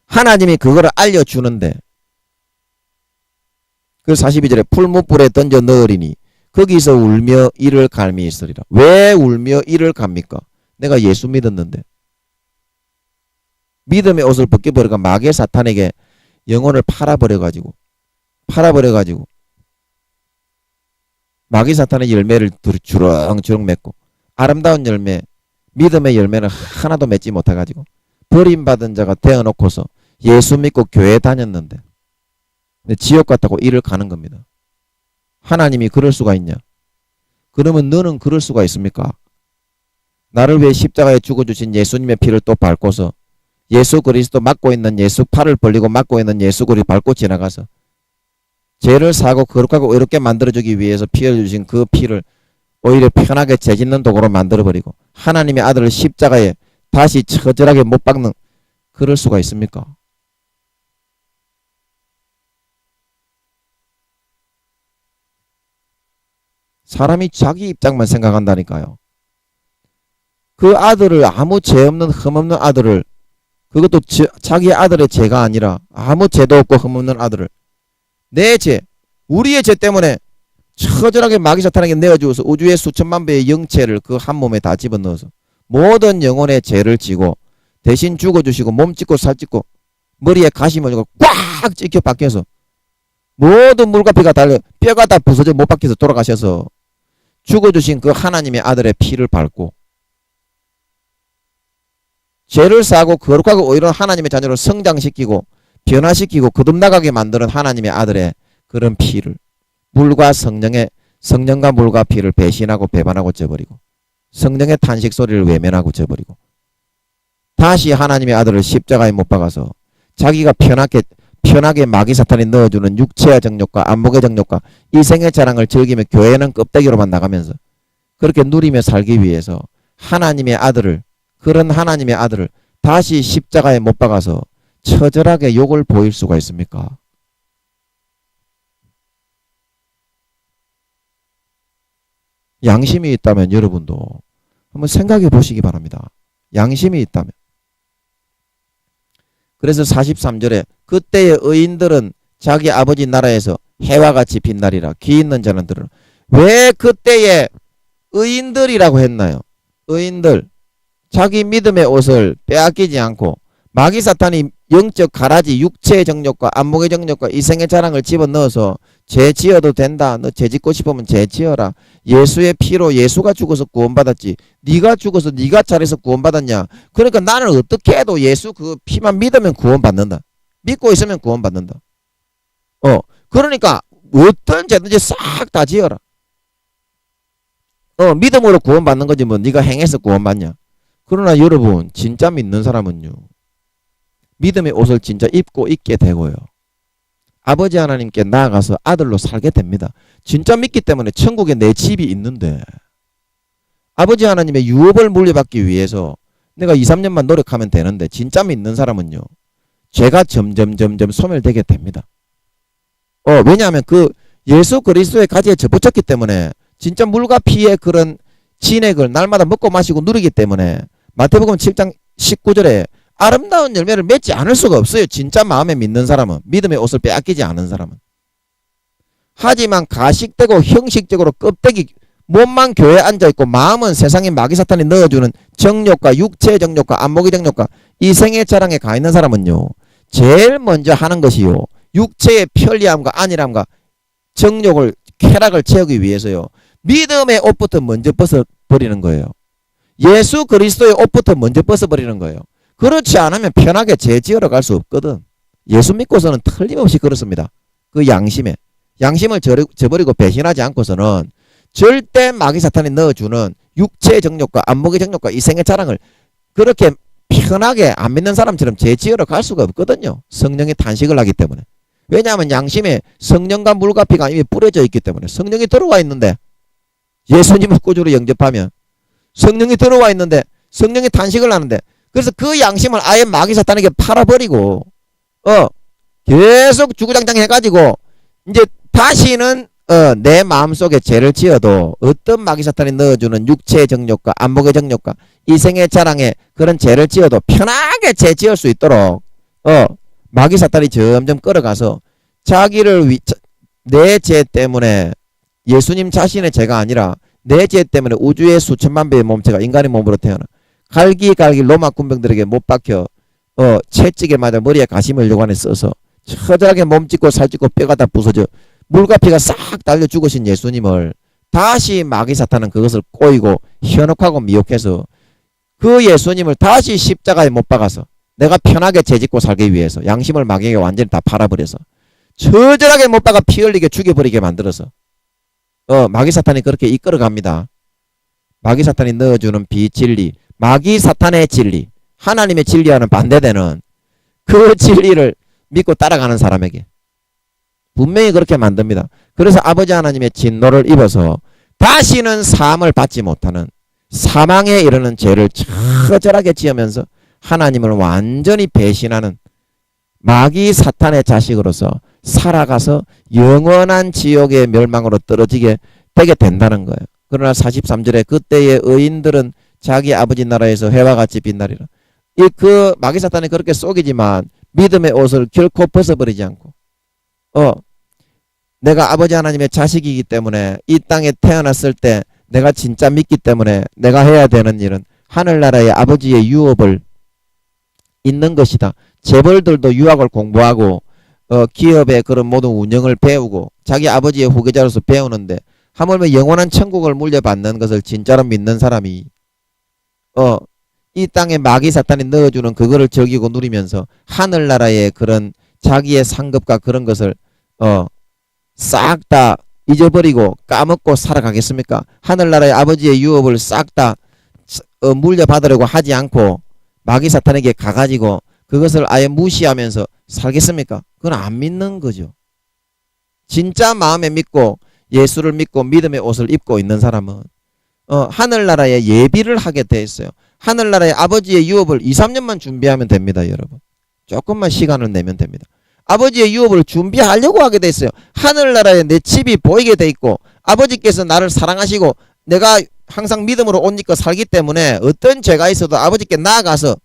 하나님이 그거를 알려주는데 그 42절에 풀무불에 던져 넣으리니 거기서 울며 이를 갈미 있으리라. 왜 울며 이를 갑니까? 내가 예수 믿었는데 믿음의 옷을 벗겨버려가 마귀 사탄에게 영혼을 팔아버려가지고 마귀 사탄의 열매를 주렁주렁 맺고 아름다운 열매 믿음의 열매는 하나도 맺지 못해가지고 버림받은 자가 되어놓고서 예수 믿고 교회 다녔는데 지옥 같다고 이를 가는 겁니다. 하나님이 그럴 수가 있냐? 그러면 너는 그럴 수가 있습니까? 나를 위해 십자가에 죽어주신 예수님의 피를 또 밟고서 예수 그리스도 맡고 있는 예수 팔을 벌리고 맡고 있는 예수 그리스도 밟고 지나가서 죄를 사고 거룩하고 의롭게 만들어주기 위해서 피 흘려주신 그 피를 오히려 편하게 죄 짓는 도구로 만들어버리고 하나님의 아들을 십자가에 다시 처절하게 못 박는 그럴 수가 있습니까? 사람이 자기 입장만 생각한다니까요. 그 아들을 아무 죄 없는 흠없는 아들을 그것도 자기 아들의 죄가 아니라 아무 죄도 없고 흠없는 아들을 내 죄, 우리의 죄 때문에 처절하게 마귀 사탄에게 내어주어서 우주의 수천만 배의 영체를 그 한 몸에 다 집어넣어서 모든 영혼의 죄를 지고 대신 죽어주시고 몸 찢고 살 찢고 머리에 가시 몰리고 꽉 찍혀 박혀서 모든 물과 피가 달려 뼈가 다 부서져 못 박혀서 돌아가셔서 죽어주신 그 하나님의 아들의 피를 밟고 죄를 사고 거룩하고 오히려 하나님의 자녀로 성장시키고 변화시키고 거듭나가게 만드는 하나님의 아들의 그런 피를 물과 성령과 물과 피를 배신하고 배반하고 져버리고 성령의 탄식 소리를 외면하고 져버리고 다시 하나님의 아들을 십자가에 못 박아서 자기가 편하게 마귀 사탄이 넣어주는 육체의 정욕과 안목의 정욕과 이생의 자랑을 즐기며 교회는 껍데기로만 나가면서 그렇게 누리며 살기 위해서 그런 하나님의 아들을 다시 십자가에 못 박아서 처절하게 욕을 보일 수가 있습니까? 양심이 있다면 여러분도 한번 생각해 보시기 바랍니다. 양심이 있다면. 그래서 43절에 그때의 의인들은 자기 아버지 나라에서 해와 같이 빛나리라. 귀 있는 자는 들으라. 왜 그때의 의인들이라고 했나요? 의인들. 자기 믿음의 옷을 빼앗기지 않고 마귀 사탄이 영적 가라지 육체의 정욕과 안목의 정욕과 이생의 자랑을 집어넣어서 죄 지어도 된다. 너 죄 짓고 싶으면 죄 지어라. 예수의 피로 예수가 죽어서 구원받았지. 네가 죽어서 네가 잘해서 구원받았냐. 그러니까 나는 어떻게 해도 예수 그 피만 믿으면 구원받는다. 믿고 있으면 구원받는다. 그러니까 어떤 죄든지 싹 다 지어라. 믿음으로 구원받는 거지 뭐 네가 행해서 구원받냐. 그러나 여러분 진짜 믿는 사람은요. 믿음의 옷을 진짜 입고 있게 되고요. 아버지 하나님께 나아가서 아들로 살게 됩니다. 진짜 믿기 때문에 천국에 내 집이 있는데 아버지 하나님의 유업을 물려받기 위해서 내가 2, 3년만 노력하면 되는데 진짜 믿는 사람은요. 죄가 점점 소멸되게 됩니다. 왜냐하면 그 예수 그리스도의 가지에 접붙였기 때문에 진짜 물과 피의 그런 진액을 날마다 먹고 마시고 누리기 때문에 마태복음 7장 19절에 아름다운 열매를 맺지 않을 수가 없어요. 진짜 마음에 믿는 사람은, 믿음의 옷을 빼앗기지 않은 사람은. 하지만 가식되고 형식적으로 껍데기 몸만 교회에 앉아있고 마음은 세상에 마귀 사탄이 넣어주는 정욕과 육체의 정욕과 안목의 정욕과 이 생애 자랑에 가 있는 사람은요, 제일 먼저 하는 것이요, 육체의 편리함과 안일함과 정욕을 쾌락을 채우기 위해서요, 믿음의 옷부터 먼저 벗어버리는 거예요. 예수 그리스도의 옷부터 먼저 벗어버리는 거예요. 그렇지 않으면 편하게 죄 지으러 갈 수 없거든. 예수 믿고서는 틀림없이 그렇습니다. 그 양심을 저버리고 배신하지 않고서는 절대 마귀 사탄이 넣어주는 육체의 정욕과 안목의 정욕과 이 생의 자랑을 그렇게 편하게 안 믿는 사람처럼 죄 지으러 갈 수가 없거든요. 성령이 탄식을 하기 때문에. 왜냐하면 양심에 성령과 물과 피가 이미 뿌려져 있기 때문에. 성령이 들어와 있는데 예수님을 꾸준히 영접하면 성령이 들어와 있는데 성령이 탄식을 하는데, 그래서 그 양심을 아예 마귀 사탄에게 팔아버리고 계속 주구장창 해가지고 이제 다시는 내 마음속에 죄를 지어도 어떤 마귀 사탄이 넣어주는 육체의 정욕과 안목의 정욕과 이생의 자랑에 그런 죄를 지어도 편하게 죄 지을 수 있도록 마귀 사탄이 점점 끌어가서 자기를 내 죄 때문에, 예수님 자신의 죄가 아니라 내 죄 때문에 우주의 수천만 배의 몸체가 인간의 몸으로 태어나 갈기갈기 로마 군병들에게 못 박혀 채찍에 맞아 머리에 가시을 요관에 써서 처절하게 몸찢고 살찢고 뼈가 다 부서져 물과 피가 싹 달려 죽으신 예수님을 다시 마귀 사탄은 그것을 꼬이고 현혹하고 미혹해서 그 예수님을 다시 십자가에 못 박아서 내가 편하게 죄짓고 살기 위해서 양심을 마귀에게 완전히 다 팔아버려서 처절하게 못 박아 피 흘리게 죽여버리게 만들어서 마귀 사탄이 그렇게 이끌어갑니다. 마귀 사탄이 넣어주는 비진리, 마귀 사탄의 진리, 하나님의 진리와는 반대되는 그 진리를 믿고 따라가는 사람에게 분명히 그렇게 만듭니다. 그래서 아버지 하나님의 진노를 입어서 다시는 사함을 받지 못하는 사망에 이르는 죄를 처절하게 지으면서 하나님을 완전히 배신하는 마귀 사탄의 자식으로서 살아가서 영원한 지옥의 멸망으로 떨어지게 되게 된다는 거예요. 그러나 43절에 그때의 의인들은 자기 아버지 나라에서 해와 같이 빛나리라. 그 마귀 사탄이 그렇게 속이지만 믿음의 옷을 결코 벗어버리지 않고 내가 아버지 하나님의 자식이기 때문에 이 땅에 태어났을 때 내가 진짜 믿기 때문에 내가 해야 되는 일은 하늘나라의 아버지의 유업을 있는 것이다. 재벌들도 유학을 공부하고 기업의 그런 모든 운영을 배우고 자기 아버지의 후계자로서 배우는데 하물며 영원한 천국을 물려받는 것을 진짜로 믿는 사람이 이 땅에 마귀 사탄이 넣어주는 그거를 즐기고 누리면서 하늘나라의 그런 자기의 상급과 그런 것을 싹 다 잊어버리고 까먹고 살아가겠습니까? 하늘나라의 아버지의 유업을 싹 다 물려받으려고 하지 않고 마귀 사탄에게 가가지고 그것을 아예 무시하면서 살겠습니까? 그건 안 믿는 거죠. 진짜 마음에 믿고 예수를 믿고 믿음의 옷을 입고 있는 사람은 하늘나라에 예비를 하게 돼 있어요. 하늘나라의 아버지의 유업을 2, 3년만 준비하면 됩니다. 여러분. 조금만 시간을 내면 됩니다. 아버지의 유업을 준비하려고 하게 돼 있어요. 하늘나라에 내 집이 보이게 돼 있고 아버지께서 나를 사랑하시고 내가 항상 믿음으로 옷 입고 살기 때문에 어떤 죄가 있어도 아버지께 나아가서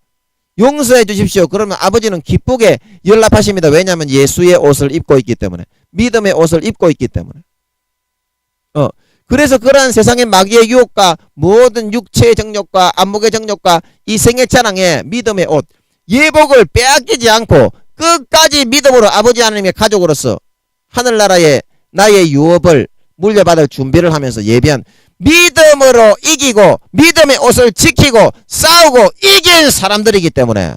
용서해 주십시오. 그러면 아버지는 기쁘게 연락하십니다. 왜냐하면 예수의 옷을 입고 있기 때문에, 믿음의 옷을 입고 있기 때문에. 그래서 그러한 세상의 마귀의 유혹과 모든 육체의 정욕과 안목의 정욕과 이 생의 자랑에 믿음의 옷, 예복을 빼앗기지 않고 끝까지 믿음으로 아버지 하나님의 가족으로서 하늘나라에 나의 유업을 물려받을 준비를 하면서 예비한 믿음으로 이기고 믿음의 옷을 지키고 싸우고 이긴 사람들이기 때문에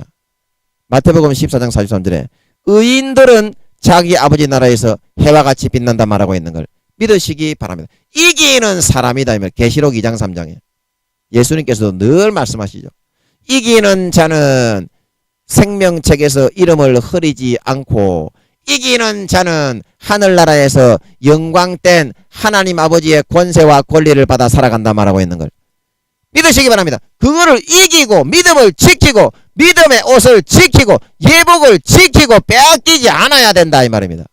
마태복음 14장 43절에 의인들은 자기 아버지 나라에서 해와 같이 빛난다 말하고 있는 걸 믿으시기 바랍니다. 이기는 사람이다. 계시록 2장 3장에 예수님께서도 늘 말씀하시죠. 이기는 자는 생명책에서 이름을 흐리지 않고 이기는 자는 하늘나라에서 영광된 하나님 아버지의 권세와 권리를 받아 살아간다 말하고 있는 걸 믿으시기 바랍니다. 그거를 이기고 믿음을 지키고 믿음의 옷을 지키고 예복을 지키고 빼앗기지 않아야 된다 이 말입니다.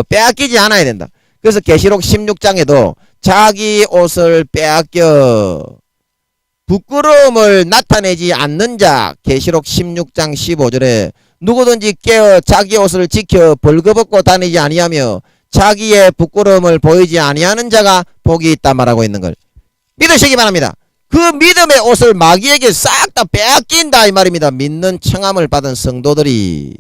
빼앗기지 않아야 된다. 그래서 계시록 16장에도 자기 옷을 빼앗겨 부끄러움을 나타내지 않는 자, 계시록 16장 15절에 누구든지 깨어 자기 옷을 지켜 벌거벗고 다니지 아니하며 자기의 부끄러움을 보이지 아니하는 자가 복이 있다 말하고 있는 걸 믿으시기 바랍니다. 그 믿음의 옷을 마귀에게 싹 다 빼앗긴다 이 말입니다. 믿는 청함을 받은 성도들이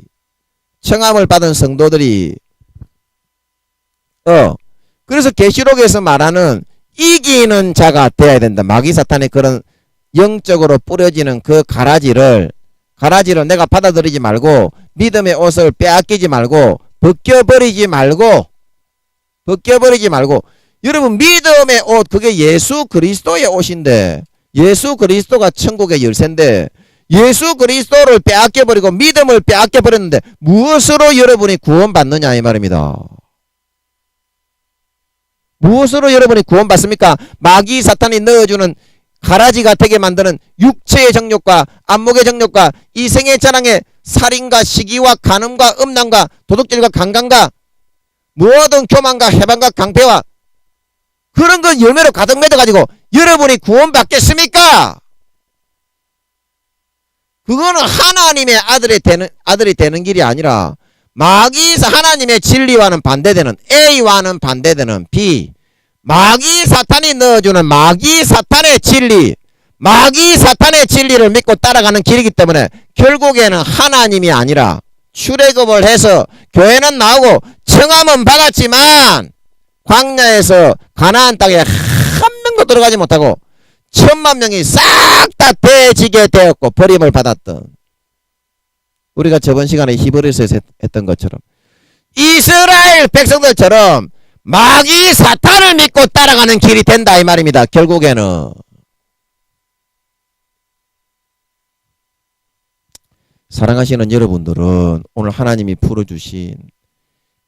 그래서 계시록에서 말하는 이기는 자가 되어야 된다. 마귀 사탄의 그런 영적으로 뿌려지는 그 가라지를 내가 받아들이지 말고 믿음의 옷을 빼앗기지 말고 벗겨버리지 말고 여러분 믿음의 옷 그게 예수 그리스도의 옷인데 예수 그리스도가 천국의 열쇠인데 예수 그리스도를 빼앗겨버리고 믿음을 빼앗겨버렸는데 무엇으로 여러분이 구원받느냐 이 말입니다. 무엇으로 여러분이 구원받습니까? 마귀 사탄이 넣어주는 가라지가 되게 만드는 육체의 정욕과 안목의 정욕과 이생의 자랑의 살인과 시기와 간음과 음란과 도둑질과 강간과 모든 교만과 해방과 강패와 그런 건 열매로 가득 맺어가지고 여러분이 구원받겠습니까? 그거는 하나님의 아들이 되는 길이 아니라 하나님의 진리와는 반대되는 A와는 반대되는 B 마귀 사탄이 넣어주는 마귀 사탄의 진리를 믿고 따라가는 길이기 때문에 결국에는 하나님이 아니라 출애굽을 해서 교회는 나오고 청함은 받았지만 광야에서 가나안 땅에 한 명도 들어가지 못하고 1000만 명이 싹 다 돼지게 되었고 버림을 받았던 우리가 저번 시간에 히브리서에서 했던 것처럼 이스라엘 백성들처럼 마귀 사탄을 믿고 따라가는 길이 된다 이 말입니다. 결국에는 사랑하시는 여러분들은 오늘 하나님이 풀어주신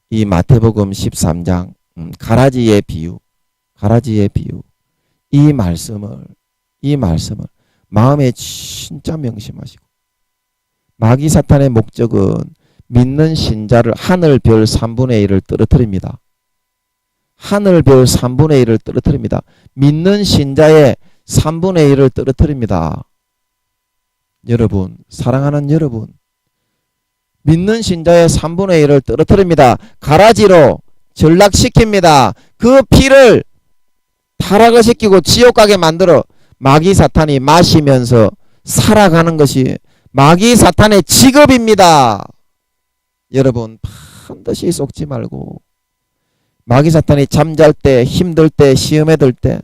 이 마태복음 13장 가라지의 비유 이 말씀을 마음에 진짜 명심하시고 마귀 사탄의 목적은 믿는 신자를 하늘별 3분의 1을 떨어뜨립니다. 하늘별 3분의 1을 떨어뜨립니다. 믿는 신자의 3분의 1을 떨어뜨립니다. 여러분, 사랑하는 여러분, 믿는 신자의 3분의 1을 떨어뜨립니다. 가라지로 전락시킵니다. 그 피를 타락을 시키고 지옥 가게 만들어 마귀 사탄이 마시면서 살아가는 것이 마귀 사탄의 직업입니다. 여러분 반드시 속지 말고 마귀 사탄이 잠잘 때 힘들 때 시험에 들 때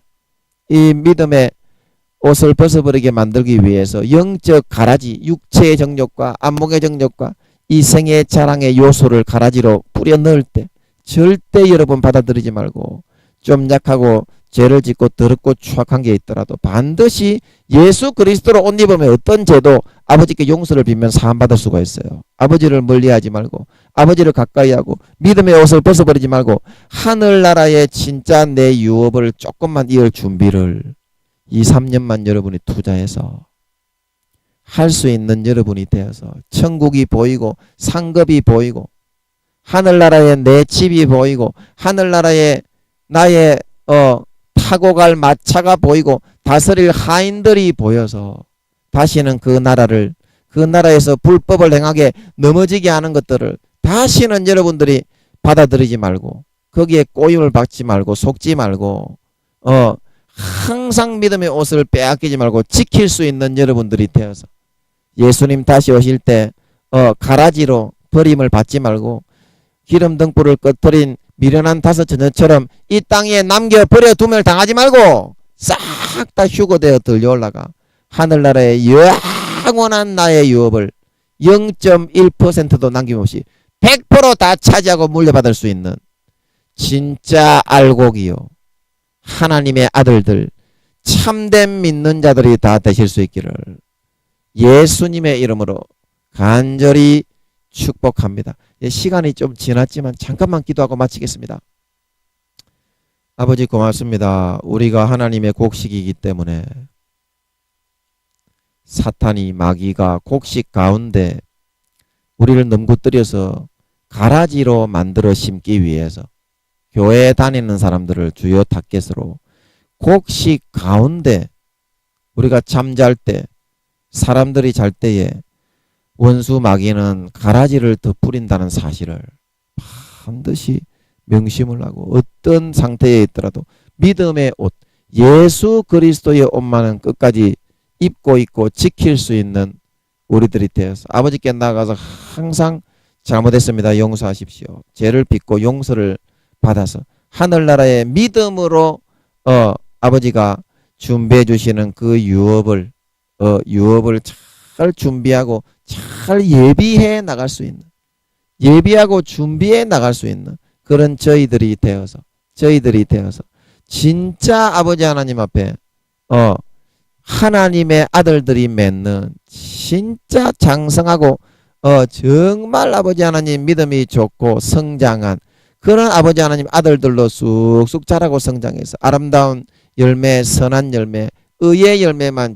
이 믿음의 옷을 벗어버리게 만들기 위해서 영적 가라지 육체의 정욕과 안목의 정욕과 이생의 자랑의 요소를 가라지로 뿌려 넣을 때 절대 여러분 받아들이지 말고 좀 약하고 죄를 짓고 더럽고 추악한 게 있더라도 반드시 예수 그리스도로 옷 입으면 어떤 죄도 아버지께 용서를 빌면 사함받을 수가 있어요. 아버지를 멀리하지 말고 아버지를 가까이 하고 믿음의 옷을 벗어버리지 말고 하늘나라의 진짜 내 유업을 조금만 이을 준비를 2, 3년만 여러분이 투자해서 할 수 있는 여러분이 되어서 천국이 보이고 상급이 보이고 하늘나라에 내 집이 보이고 하늘나라에 나의 타고 갈 마차가 보이고 다스릴 하인들이 보여서 다시는 그 나라에서 불법을 행하게 넘어지게 하는 것들을 다시는 여러분들이 받아들이지 말고 거기에 꼬임을 받지 말고 속지 말고 항상 믿음의 옷을 빼앗기지 말고 지킬 수 있는 여러분들이 되어서 예수님 다시 오실 때 가라지로 버림을 받지 말고 기름 등불을 꺼트린 미련한 다섯 처녀처럼 이 땅에 남겨버려 두면 당하지 말고 싹 다 휴거되어 들려올라가 하늘나라의 영원한 나의 유업을 0.1%도 남김없이 100%다 차지하고 물려받을 수 있는 진짜 알곡이요 하나님의 아들들 참된 믿는 자들이 다 되실 수 있기를 예수님의 이름으로 간절히 축복합니다. 시간이 좀 지났지만 잠깐만 기도하고 마치겠습니다. 아버지 고맙습니다. 우리가 하나님의 곡식이기 때문에 사탄이 마귀가 곡식 가운데 우리를 넘구뜨려서 가라지로 만들어 심기 위해서 교회에 다니는 사람들을 주요 타겟으로 곡식 가운데 우리가 잠잘 때 사람들이 잘 때에 원수 마귀는 가라지를 덧뿌린다는 사실을 반드시 명심을 하고 어떤 상태에 있더라도 믿음의 옷 예수 그리스도의 옷만은 끝까지 입고 있고 지킬 수 있는 우리들이 되어서 아버지께 나가서 항상 잘못했습니다. 용서하십시오. 죄를 빚고 용서를 받아서 하늘나라의 믿음으로 아버지가 준비해 주시는 그 유업을 잘 준비하고 잘 예비해 나갈 수 있는 예비하고 준비해 나갈 수 있는 그런 저희들이 되어서 진짜 아버지 하나님 앞에 하나님의 아들들이 맺는 진짜 장성하고 정말 아버지 하나님 믿음이 좋고 성장한 그런 아버지 하나님 아들들로 쑥쑥 자라고 성장해서 아름다운 열매 선한 열매 의의 열매만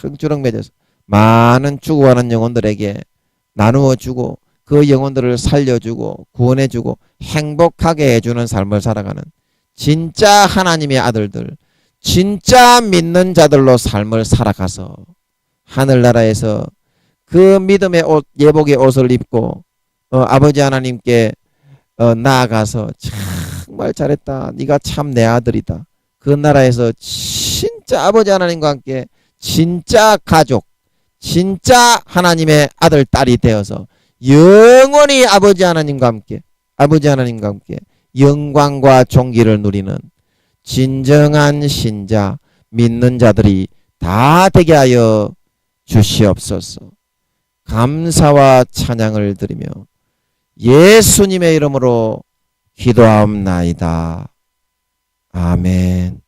주렁주렁 맺어서 많은 죽어가는 영혼들에게 나누어 주고 그 영혼들을 살려주고 구원해주고 행복하게 해주는 삶을 살아가는 진짜 하나님의 아들들 진짜 믿는 자들로 삶을 살아가서 하늘나라에서 그 믿음의 옷 예복의 옷을 입고 아버지 하나님께 나아가서 정말 잘했다 네가 참 내 아들이다 그 나라에서 진짜 아버지 하나님과 함께 진짜 가족 진짜 하나님의 아들 딸이 되어서 영원히 아버지 하나님과 함께 영광과 존귀를 누리는 진정한 신자 믿는 자들이 다 되게 하여 주시옵소서. 감사와 찬양을 드리며 예수님의 이름으로 기도하옵나이다. 아멘.